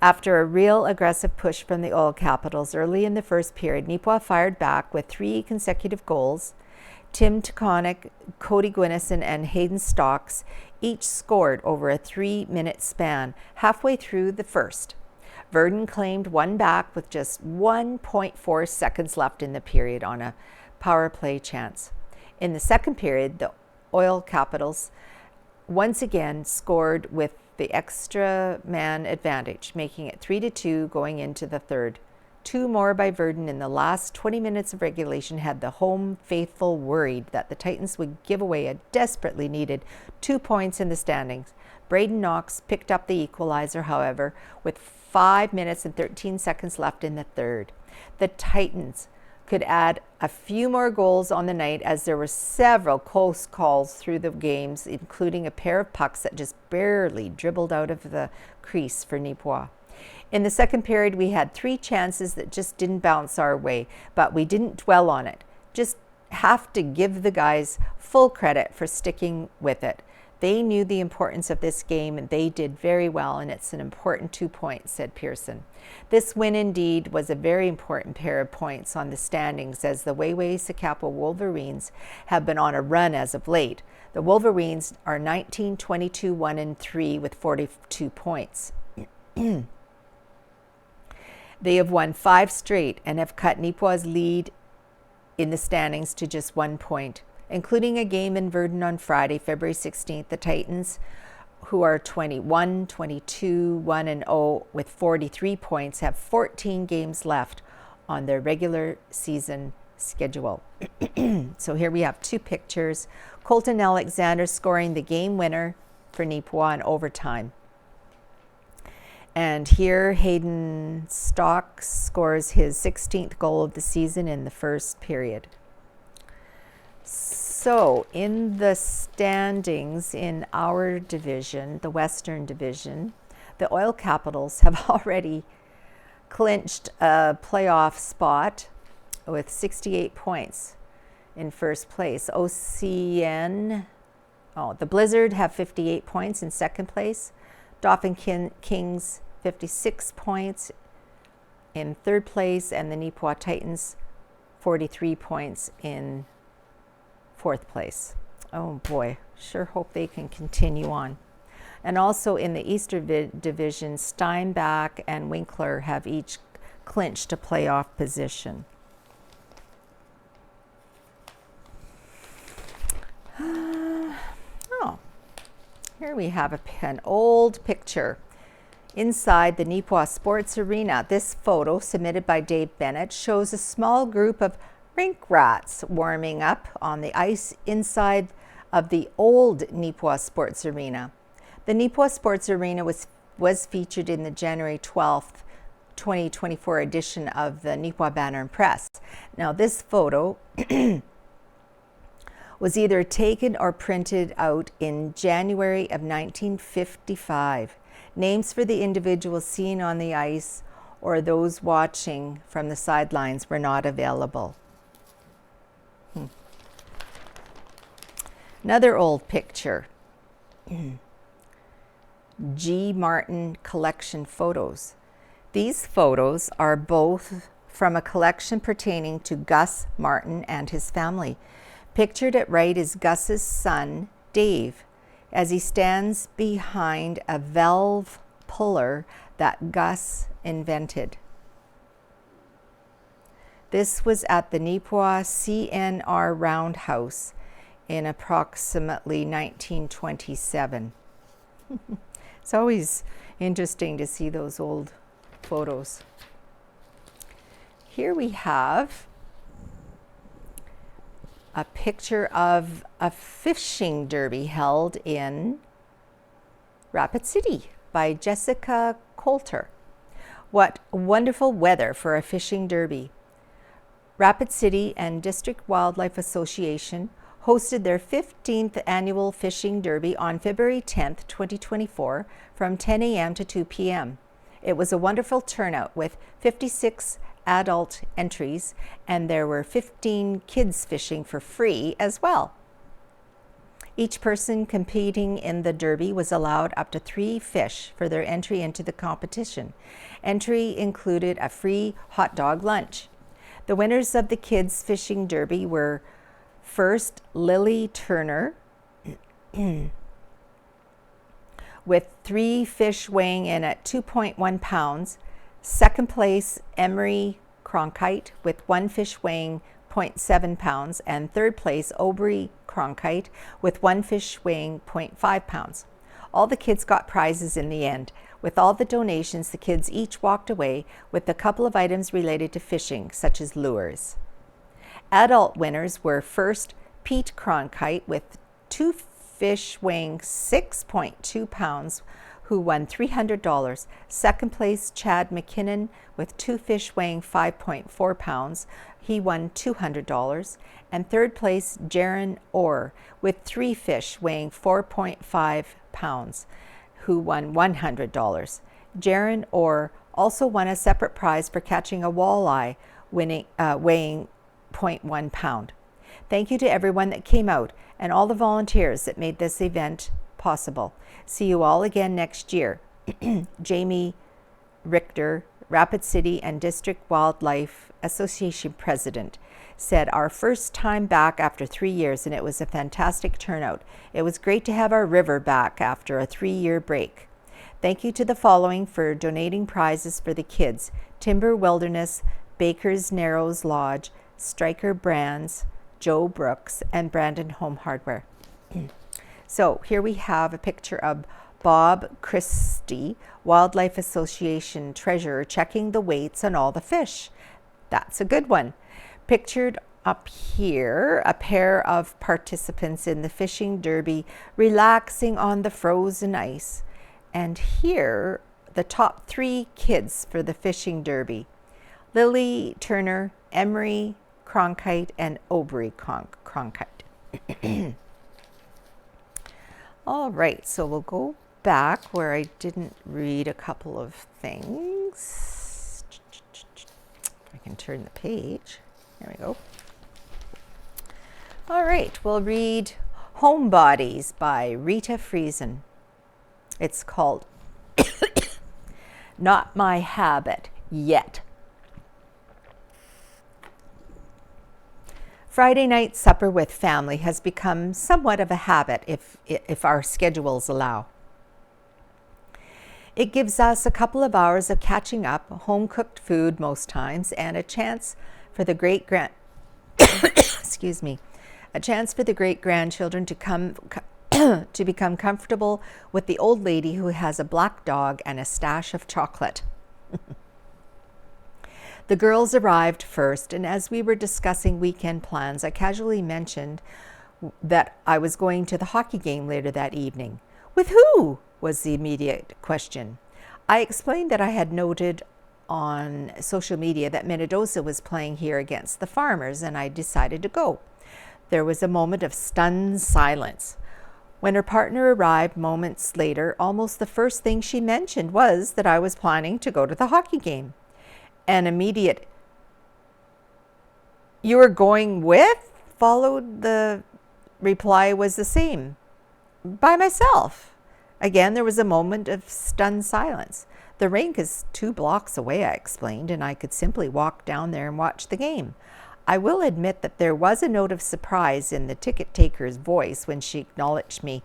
After a real aggressive push from the Oil Capitals early in the first period, Neepawa fired back with 3 consecutive goals. Tim Taconic, Cody Gwynison, and Hayden Stocks each scored over a 3-minute span halfway through the first. Verdun claimed one back with just 1.4 seconds left in the period on a power play chance. In the second period, the Oil Capitals once again scored with the extra man advantage, making it 3-2 going into the third. 2 more by Verdun in the last 20 minutes of regulation had the home faithful worried that the Titans would give away a desperately needed 2 points in the standings. Braden Knox picked up the equalizer, however, with 5 minutes and 13 seconds left in the third. The Titans could add a few more goals on the night as there were several close calls through the games, including a pair of pucks that just barely dribbled out of the crease for Neepawa. In the second period, we had 3 chances that just didn't bounce our way, but we didn't dwell on it. Just have to give the guys full credit for sticking with it. They knew the importance of this game and they did very well, and it's an important 2 points, said Pearson. This win indeed was a very important pair of points on the standings as the Wayway-Sakapo Wolverines have been on a run as of late. The Wolverines are 19, 22, 1, and 3 with 42 points. They have won 5 straight and have cut Neepawa's lead in the standings to just 1 point. Including a game in Verdun on Friday, February 16th, the Titans, who are 21, 22, 1, and 0 with 43 points, have 14 games left on their regular season schedule. So here we have 2 pictures. Colton Alexander scoring the game winner for Neepawa in overtime. And here Hayden Stocks scores his 16th goal of the season in the first period. So in the standings in our division, the Western Division, the Oil Capitals have already clinched a playoff spot with 68 points in first place. the Blizzard have 58 points in second place. Dauphin Kings 56 points in third place, and the Neepawa Titans 43 points in fourth place. Oh boy, sure hope they can continue on. And also in the Eastern Division, Steinbach and Winkler have each clinched a playoff position. Here we have an old picture inside the Neepawa Sports Arena. This photo, submitted by Dave Bennett, shows a small group of rink rats warming up on the ice inside of the old Neepawa Sports Arena. The Neepawa Sports Arena was featured in the January 12th, 2024 edition of the Neepawa Banner and Press. Now, this photo was either taken or printed out in January of 1955. Names for the individuals seen on the ice or those watching from the sidelines were not available. Another old picture. G. Martin collection photos. These photos are both from a collection pertaining to Gus Martin and his family. Pictured at right is Gus's son, Dave, as he stands behind a valve puller that Gus invented. This was at the Neepawa CNR Roundhouse in approximately 1927. It's always interesting to see those old photos. Here we have a picture of a fishing derby held in Rapid City by Jessica Coulter. What wonderful weather for a fishing derby. Rapid City and District Wildlife Association hosted their 15th annual fishing derby on February 10th, 2024 from 10 a.m. to 2 p.m. It was a wonderful turnout with 56 adult entries, and there were 15 kids fishing for free as well. Each person competing in the derby was allowed up to 3 fish for their entry into the competition. Entry included a free hot dog lunch. The winners of the kids fishing derby were first Lily Turner with 3 fish weighing in at 2.1 pounds. Second place, Emery Cronkite with 1 fish weighing 0.7 pounds. And third place, Aubrey Cronkite with 1 fish weighing 0.5 pounds. All the kids got prizes in the end. With all the donations, the kids each walked away with a couple of items related to fishing, such as lures. Adult winners were first Pete Cronkite with 2 fish weighing 6.2 pounds, who won $300. Second place, Chad McKinnon with 2 fish weighing 5.4 pounds. He won $200. And third place, Jaron Orr with 3 fish weighing 4.5 pounds, who won $100. Jaron Orr also won a separate prize for catching a walleye weighing 0.1 pound. Thank you to everyone that came out and all the volunteers that made this event possible. See you all again next year. Jamie Richter, Rapid City and District Wildlife Association President, said, "Our first time back after 3 years, and it was a fantastic turnout. It was great to have our river back after a 3-year break. Thank you to the following for donating prizes for the kids: Timber Wilderness, Baker's Narrows Lodge, Stryker Brands, Joe Brooks, and Brandon Home Hardware." So here we have a picture of Bob Christie, Wildlife Association treasurer, checking the weights on all the fish. That's a good one. Pictured up here, a pair of participants in the fishing derby relaxing on the frozen ice. And here, the top 3 kids for the fishing derby: Lily Turner, Emery Cronkite, and Aubrey Cronkite. All right, so we'll go back where I didn't read a couple of things. I can turn the page. There we go. All right, we'll read Homebodies by Rita Friesen. It's called Not My Habit Yet. Friday night supper with family has become somewhat of a habit if our schedules allow. It gives us a couple of hours of catching up, home-cooked food most times, and a chance for the great-grandchildren to come to become comfortable with the old lady who has a black dog and a stash of chocolate. The girls arrived first, and as we were discussing weekend plans, I casually mentioned that I was going to the hockey game later that evening. With who? Was the immediate question. I explained that I had noted on social media that Minnedosa was playing here against the Farmers, and I decided to go. There was a moment of stunned silence. When her partner arrived moments later, almost the first thing she mentioned was that I was planning to go to the hockey game. An immediate, "You were going with?" followed. The reply was the same. "By myself." Again, there was a moment of stunned silence. The rink is 2 blocks away, I explained, and I could simply walk down there and watch the game. I will admit that there was a note of surprise in the ticket taker's voice when she acknowledged me.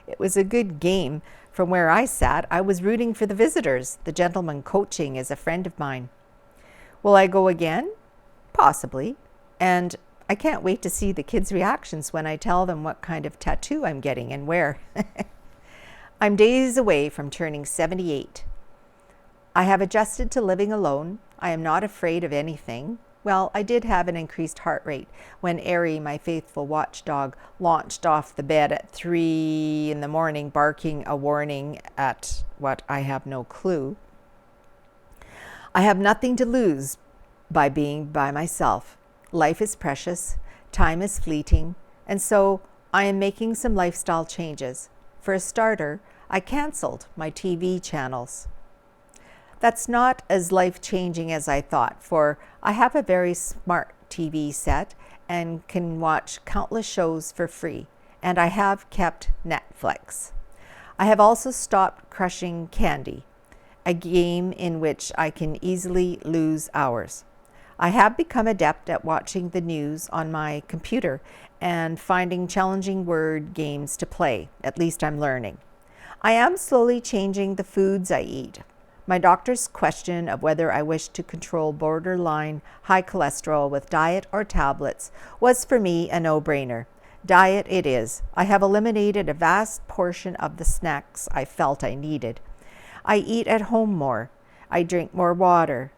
It was a good game. From where I sat, I was rooting for the visitors. The gentleman coaching is a friend of mine. Will I go again? Possibly. And I can't wait to see the kids' reactions when I tell them what kind of tattoo I'm getting and where. I'm days away from turning 78. I have adjusted to living alone. I am not afraid of anything. Well, I did have an increased heart rate when Airy, my faithful watchdog, launched off the bed at 3 in the morning, barking a warning at what I have no clue. I have nothing to lose by being by myself. Life is precious, time is fleeting, and so I am making some lifestyle changes. For a starter, I canceled my TV channels. That's not as life-changing as I thought, for I have a very smart TV set and can watch countless shows for free, and I have kept Netflix. I have also stopped crushing candy, a game in which I can easily lose hours. I have become adept at watching the news on my computer and finding challenging word games to play. At least I'm learning. I am slowly changing the foods I eat. My doctor's question of whether I wish to control borderline high cholesterol with diet or tablets was for me a no-brainer. Diet it is. I have eliminated a vast portion of the snacks I felt I needed. I eat at home more. I drink more water.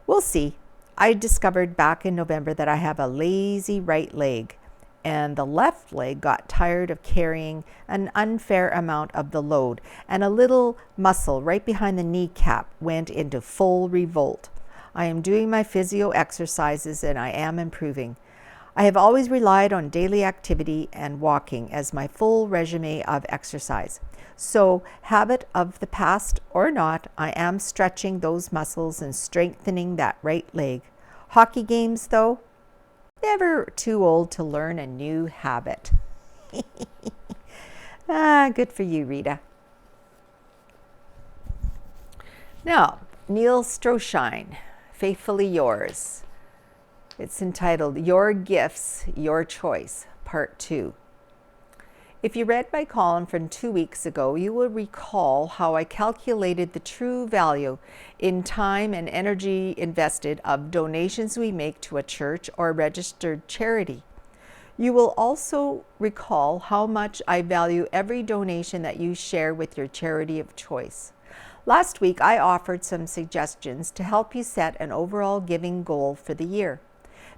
We'll see. I discovered back in November that I have a lazy right leg, and the left leg got tired of carrying an unfair amount of the load, and a little muscle right behind the kneecap went into full revolt. I am doing my physio exercises and I am improving. I have always relied on daily activity and walking as my full regimen of exercise. So, habit of the past or not, I am stretching those muscles and strengthening that right leg. Hockey games, though, never too old to learn a new habit. Good for you, Rita. Now, Neil Stroshine, Faithfully Yours. It's entitled Your Gifts, Your Choice, Part 2. If you read my column from 2 weeks ago, you will recall how I calculated the true value in time and energy invested of donations we make to a church or registered charity. You will also recall how much I value every donation that you share with your charity of choice. Last week, I offered some suggestions to help you set an overall giving goal for the year.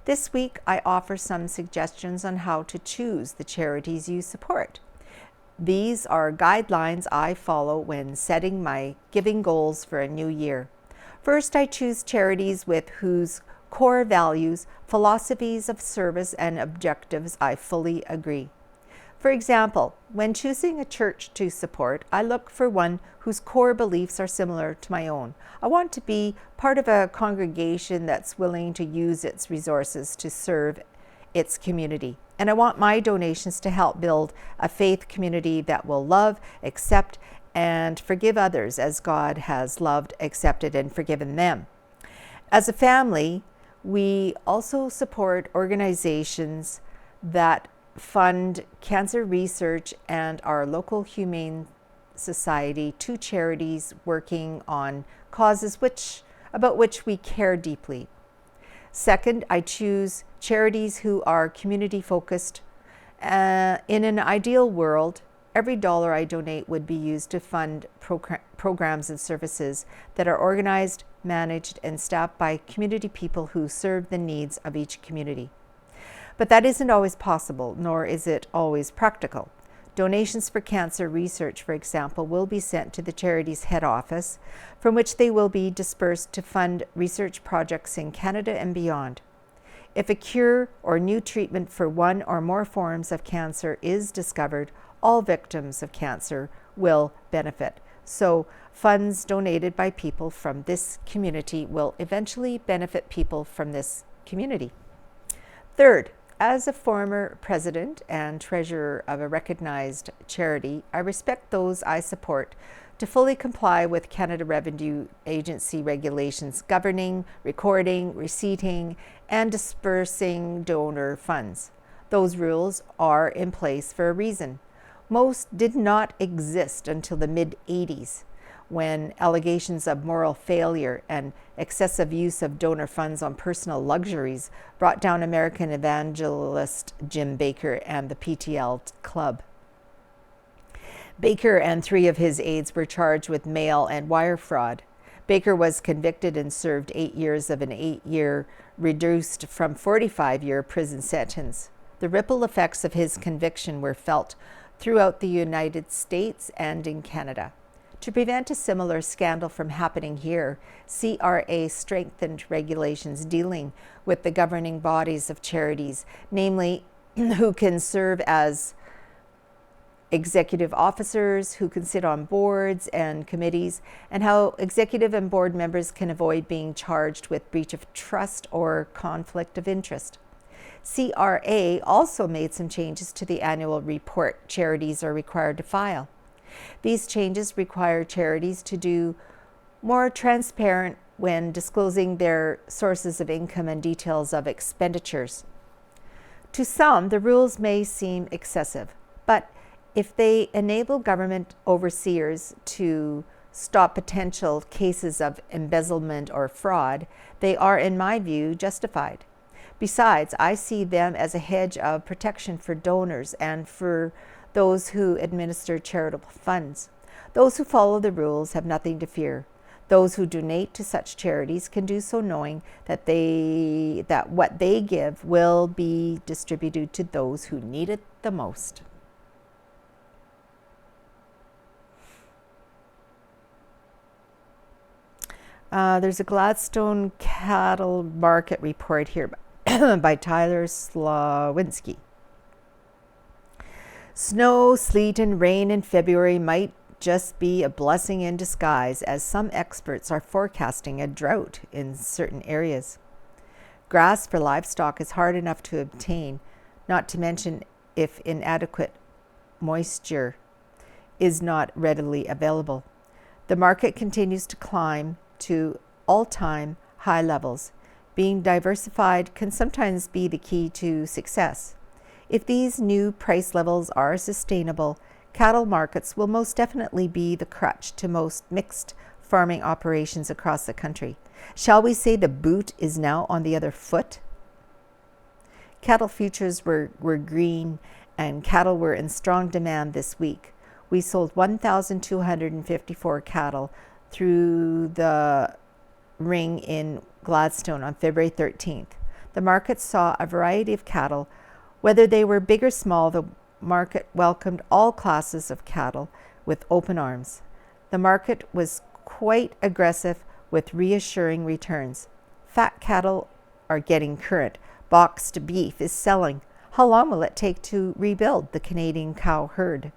This week, I offer some suggestions on how to choose the charities you support. These are guidelines I follow when setting my giving goals for a new year. First, I choose charities with whose core values, philosophies of service, and objectives I fully agree. For example, when choosing a church to support, I look for one whose core beliefs are similar to my own. I want to be part of a congregation that's willing to use its resources to serve its community. And I want my donations to help build a faith community that will love, accept, and forgive others as God has loved, accepted, and forgiven them. As a family, we also support organizations that fund cancer research and our local humane society, 2 charities working on causes about which we care deeply. Second, I choose charities who are community focused. In an ideal world, every dollar I donate would be used to fund programs and services that are organized, managed, and staffed by community people who serve the needs of each community. But that isn't always possible, nor is it always practical. Donations for cancer research, for example, will be sent to the charity's head office, from which they will be dispersed to fund research projects in Canada and beyond. If a cure or new treatment for one or more forms of cancer is discovered, all victims of cancer will benefit. So funds donated by people from this community will eventually benefit people from this community. Third, as a former president and treasurer of a recognized charity, I respect those I support to fully comply with Canada Revenue Agency regulations governing, recording, receipting, and dispersing donor funds. Those rules are in place for a reason. Most did not exist until the mid-'80s, when allegations of moral failure and excessive use of donor funds on personal luxuries brought down American evangelist Jim Baker and the PTL Club. Baker and 3 of his aides were charged with mail and wire fraud. Baker was convicted and served 8 years of an 8-year reduced from 45-year prison sentence. The ripple effects of his conviction were felt throughout the United States and in Canada. To prevent a similar scandal from happening here, CRA strengthened regulations dealing with the governing bodies of charities, namely who can serve as executive officers, who can sit on boards and committees, and how executive and board members can avoid being charged with breach of trust or conflict of interest. CRA also made some changes to the annual report charities are required to file. These changes require charities to do more transparent when disclosing their sources of income and details of expenditures. To some, the rules may seem excessive, but if they enable government overseers to stop potential cases of embezzlement or fraud, they are, in my view, justified. Besides, I see them as a hedge of protection for donors and for those who administer charitable funds. Those who follow the rules have nothing to fear. Those who donate to such charities can do so knowing that what they give will be distributed to those who need it the most. There's a Gladstone cattle market report here by Tyler Slawinski. Snow, sleet, and rain in February might just be a blessing in disguise, as some experts are forecasting a drought in certain areas. Grass for livestock is hard enough to obtain, not to mention if inadequate moisture is not readily available. The market continues to climb to all-time high levels. Being diversified can sometimes be the key to success. If these new price levels are sustainable, cattle markets will most definitely be the crutch to most mixed farming operations across the country. Shall we say the boot is now on the other foot? Cattle futures were green and cattle were in strong demand this week. We sold 1,254 cattle through the ring in Gladstone on February 13th. The market saw a variety of cattle. Whether they were big or small, the market welcomed all classes of cattle with open arms. The market was quite aggressive with reassuring returns. Fat cattle are getting current. Boxed beef is selling. How long will it take to rebuild the Canadian cow herd?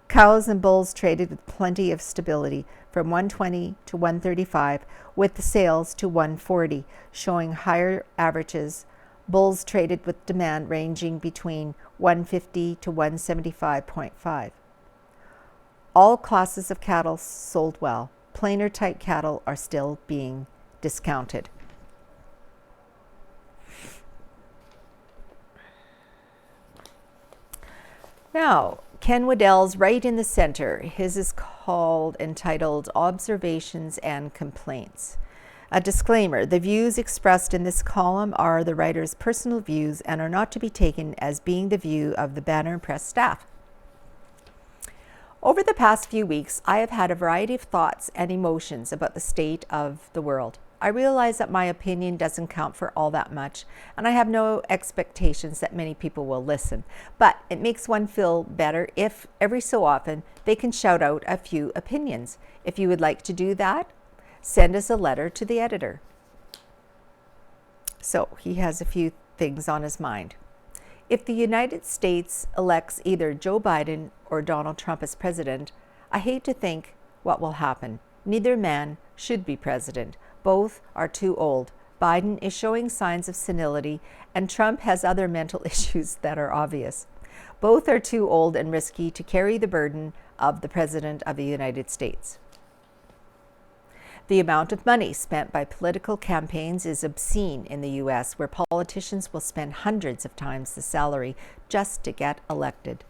Cows and bulls traded with plenty of stability from 120 to 135, with the sales to 140, showing higher averages. Bulls traded with demand ranging between 150 to 175.5. All classes of cattle sold well. Plainer type cattle are still being discounted. Now, Ken Waddell's right in the center. His is entitled Observations and Complaints. A disclaimer: the views expressed in this column are the writer's personal views and are not to be taken as being the view of the Banner and Press staff. Over the past few weeks, I have had a variety of thoughts and emotions about the state of the world. I realize that my opinion doesn't count for all that much, and I have no expectations that many people will listen. But it makes one feel better if, every so often, they can shout out a few opinions. If you would like to do that, send us a letter to the editor. So he has a few things on his mind. If the United States elects either Joe Biden or Donald Trump as president, I hate to think what will happen. Neither man should be president. Both are too old. Biden is showing signs of senility, and Trump has other mental issues that are obvious. Both are too old and risky to carry the burden of the President of the United States. The amount of money spent by political campaigns is obscene in the U.S., where politicians will spend hundreds of times the salary just to get elected.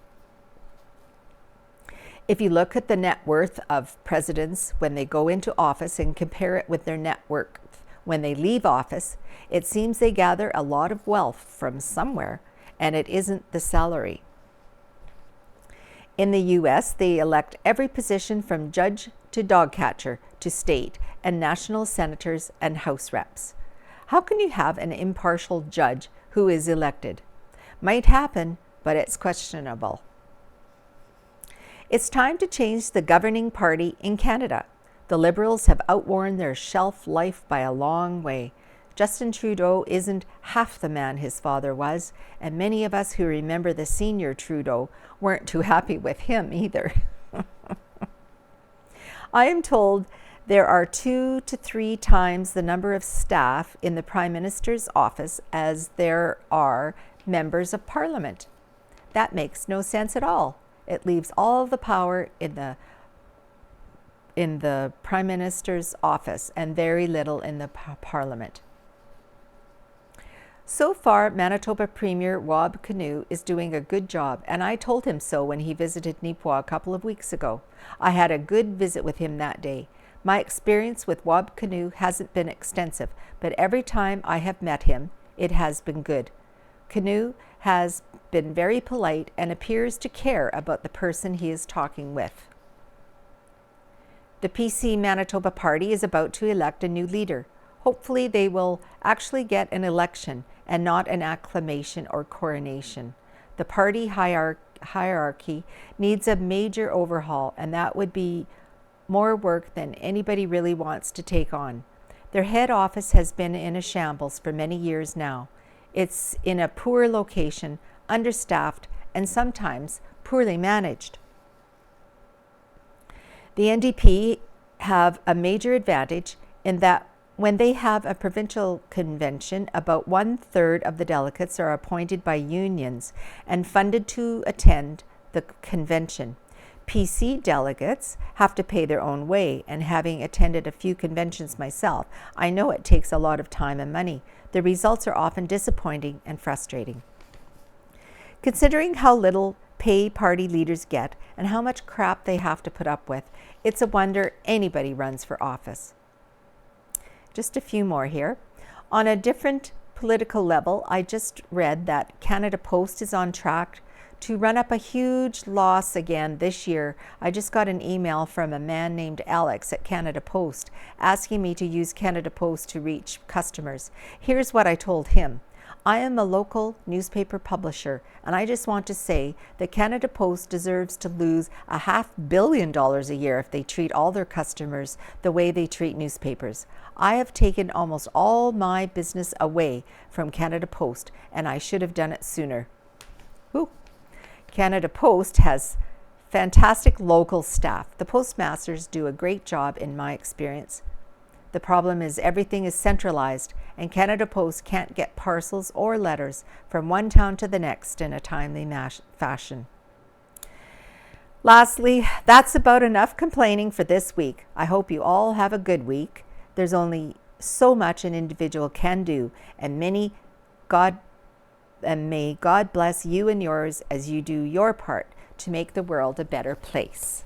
If you look at the net worth of presidents when they go into office and compare it with their net worth when they leave office, it seems they gather a lot of wealth from somewhere, and it isn't the salary. In the U.S., they elect every position from judge to dog catcher to state and national senators and House reps. How can you have an impartial judge who is elected? Might happen, but it's questionable. It's time to change the governing party in Canada. The Liberals have outworn their shelf life by a long way. Justin Trudeau isn't half the man his father was, and many of us who remember the senior Trudeau weren't too happy with him either. I am told there are 2 to 3 times the number of staff in the Prime Minister's office as there are members of Parliament. That makes no sense at all. It leaves all the power in the Prime Minister's office and very little in the Parliament. So far, Manitoba Premier Wab Kinew is doing a good job, and I told him so when he visited Neepawa a couple of weeks ago. I had a good visit with him that day. My experience with Wab Kinew hasn't been extensive, but every time I have met him, it has been good. Kinew has been very polite and appears to care about the person he is talking with. The PC Manitoba Party is about to elect a new leader. Hopefully they will actually get an election and not an acclamation or coronation. The party hierarchy needs a major overhaul, and that would be more work than anybody really wants to take on. Their head office has been in a shambles for many years now. It's in a poor location, understaffed, and sometimes poorly managed. The NDP have a major advantage in that when they have a provincial convention, about 1/3 of the delegates are appointed by unions and funded to attend the convention. PC delegates have to pay their own way, and having attended a few conventions myself, I know it takes a lot of time and money. The results are often disappointing and frustrating. Considering how little pay party leaders get and how much crap they have to put up with, it's a wonder anybody runs for office. Just a few more here. On a different political level, I just read that Canada Post is on track to run up a huge loss again this year. I just got an email from a man named Alex at Canada Post asking me to use Canada Post to reach customers. Here's what I told him. I am a local newspaper publisher, and I just want to say that Canada Post deserves to lose $500 million a year if they treat all their customers the way they treat newspapers. I have taken almost all my business away from Canada Post, and I should have done it sooner. Whew. Canada Post has fantastic local staff. The postmasters do a great job in my experience. The problem is everything is centralized, and Canada Post can't get parcels or letters from one town to the next in a timely fashion. Lastly, that's about enough complaining for this week. I hope you all have a good week. There's only so much an individual can do, and may God bless you and yours as you do your part to make the world a better place.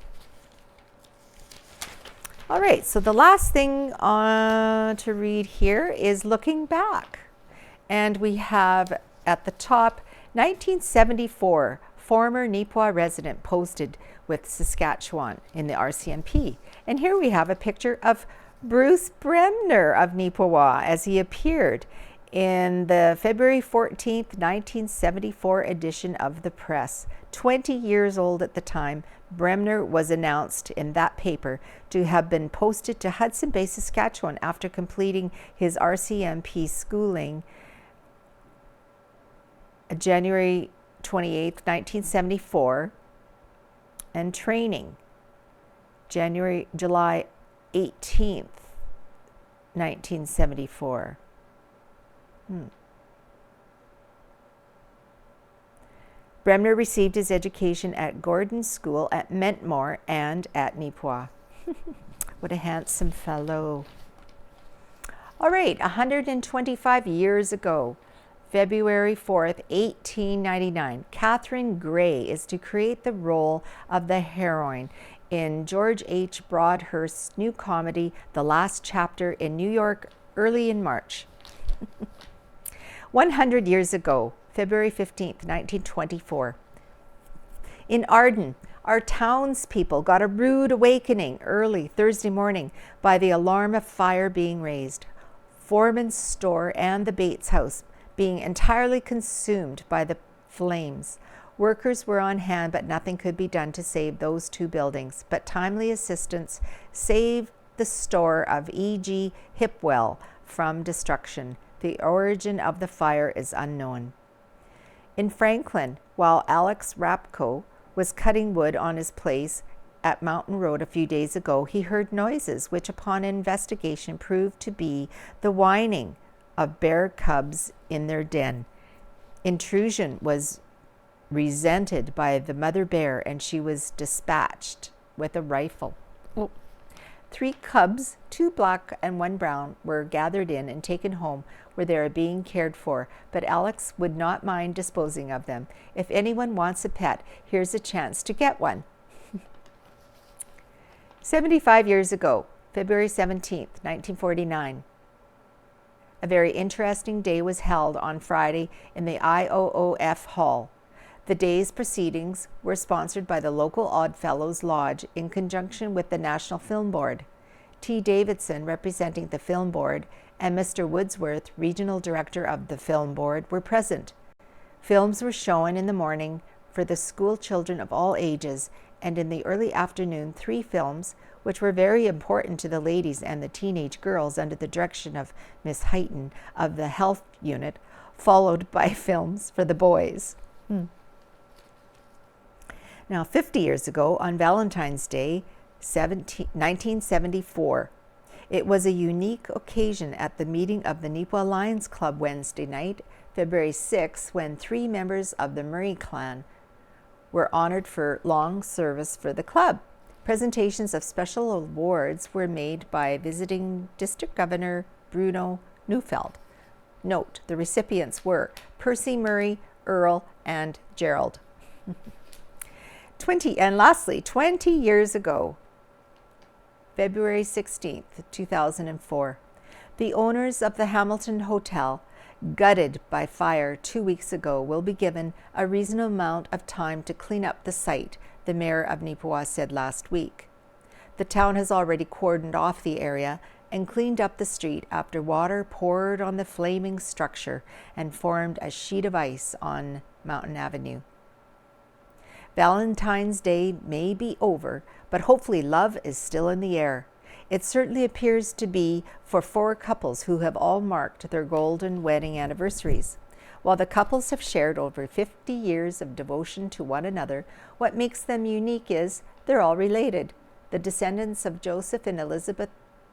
All right, so the last thing to read here is looking back. And we have at the top, 1974, former Neepawa resident posted with Saskatchewan in the RCMP. And here we have a picture of Bruce Bremner of Neepawa as he appeared in the February 14th, 1974 edition of the Press. 20 years old at the time, Bremner was announced in that paper to have been posted to Hudson Bay, Saskatchewan after completing his RCMP schooling January 28th, 1974, and training July 18th, 1974. Bremner received his education at Gordon School at Mentmore and at Neepawa. What a handsome fellow. All right, 125 years ago, February 4th, 1899, Catherine Gray is to create the role of the heroine in George H. Broadhurst's new comedy, The Last Chapter, in New York early in March. 100 years ago, February 15th, 1924, in Arden, our townspeople got a rude awakening early Thursday morning by the alarm of fire being raised. Foreman's store and the Bates house being entirely consumed by the flames. Workers were on hand, but nothing could be done to save those two buildings. But timely assistance saved the store of E.G. Hipwell from destruction. The origin of the fire is unknown. In Franklin, while Alex Rapko was cutting wood on his place at Mountain Road a few days ago, he heard noises which upon investigation proved to be the whining of bear cubs in their den. Intrusion was resented by the mother bear, and she was dispatched with a rifle. 3 cubs, 2 black and 1 brown, were gathered in and taken home where they are being cared for, but Alex would not mind disposing of them. If anyone wants a pet, here's a chance to get one. 75 years ago, February 17th, 1949, a very interesting day was held on Friday in the IOOF Hall. The day's proceedings were sponsored by the local Oddfellows Lodge in conjunction with the National Film Board. T. Davidson, representing the Film Board, and Mr. Woodsworth, Regional Director of the Film Board, were present. Films were shown in the morning for the school children of all ages, and in the early afternoon, 3 films, which were very important to the ladies and the teenage girls under the direction of Miss Heighton of the Health Unit, followed by films for the boys. Now, 50 years ago, on Valentine's Day, 1974, it was a unique occasion at the meeting of the Neepawa Lions Club Wednesday night, February 6, when 3 members of the Murray clan were honored for long service for the club. Presentations of special awards were made by visiting District Governor Bruno Neufeld. Note, the recipients were Percy Murray, Earl, and Gerald. 20 years ago, February 16th, 2004, the owners of the Hamilton Hotel, gutted by fire 2 weeks ago, will be given a reasonable amount of time to clean up the site, the mayor of Neepawa said last week. The town has already cordoned off the area and cleaned up the street after water poured on the flaming structure and formed a sheet of ice on Mountain Avenue. Valentine's Day may be over, but hopefully love is still in the air. It certainly appears to be for 4 couples who have all marked their golden wedding anniversaries. While the couples have shared over 50 years of devotion to one another, what makes them unique is they're all related. The descendants of Joseph and Elizabeth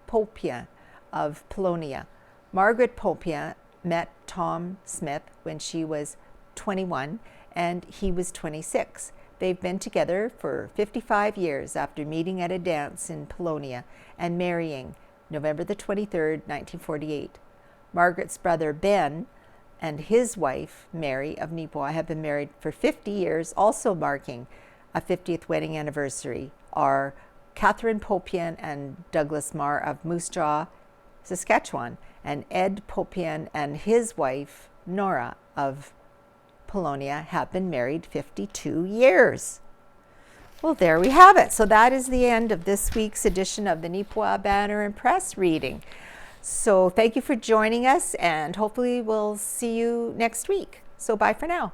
Popia of Polonia. Margaret Popia met Tom Smith when she was 21 and he was 26. They've been together for 55 years after meeting at a dance in Polonia and marrying November the 23rd, 1948. Margaret's brother Ben and his wife Mary of Neepawa have been married for 50 years, also marking a 50th wedding anniversary, are Catherine Popian and Douglas Marr of Moose Jaw, Saskatchewan, and Ed Popian and his wife, Nora of Polonia, have been married 52 years. Well, there we have it. So that is the end of this week's edition of the Neepawa Banner and Press reading. So thank you for joining us, and hopefully we'll see you next week. So bye for now.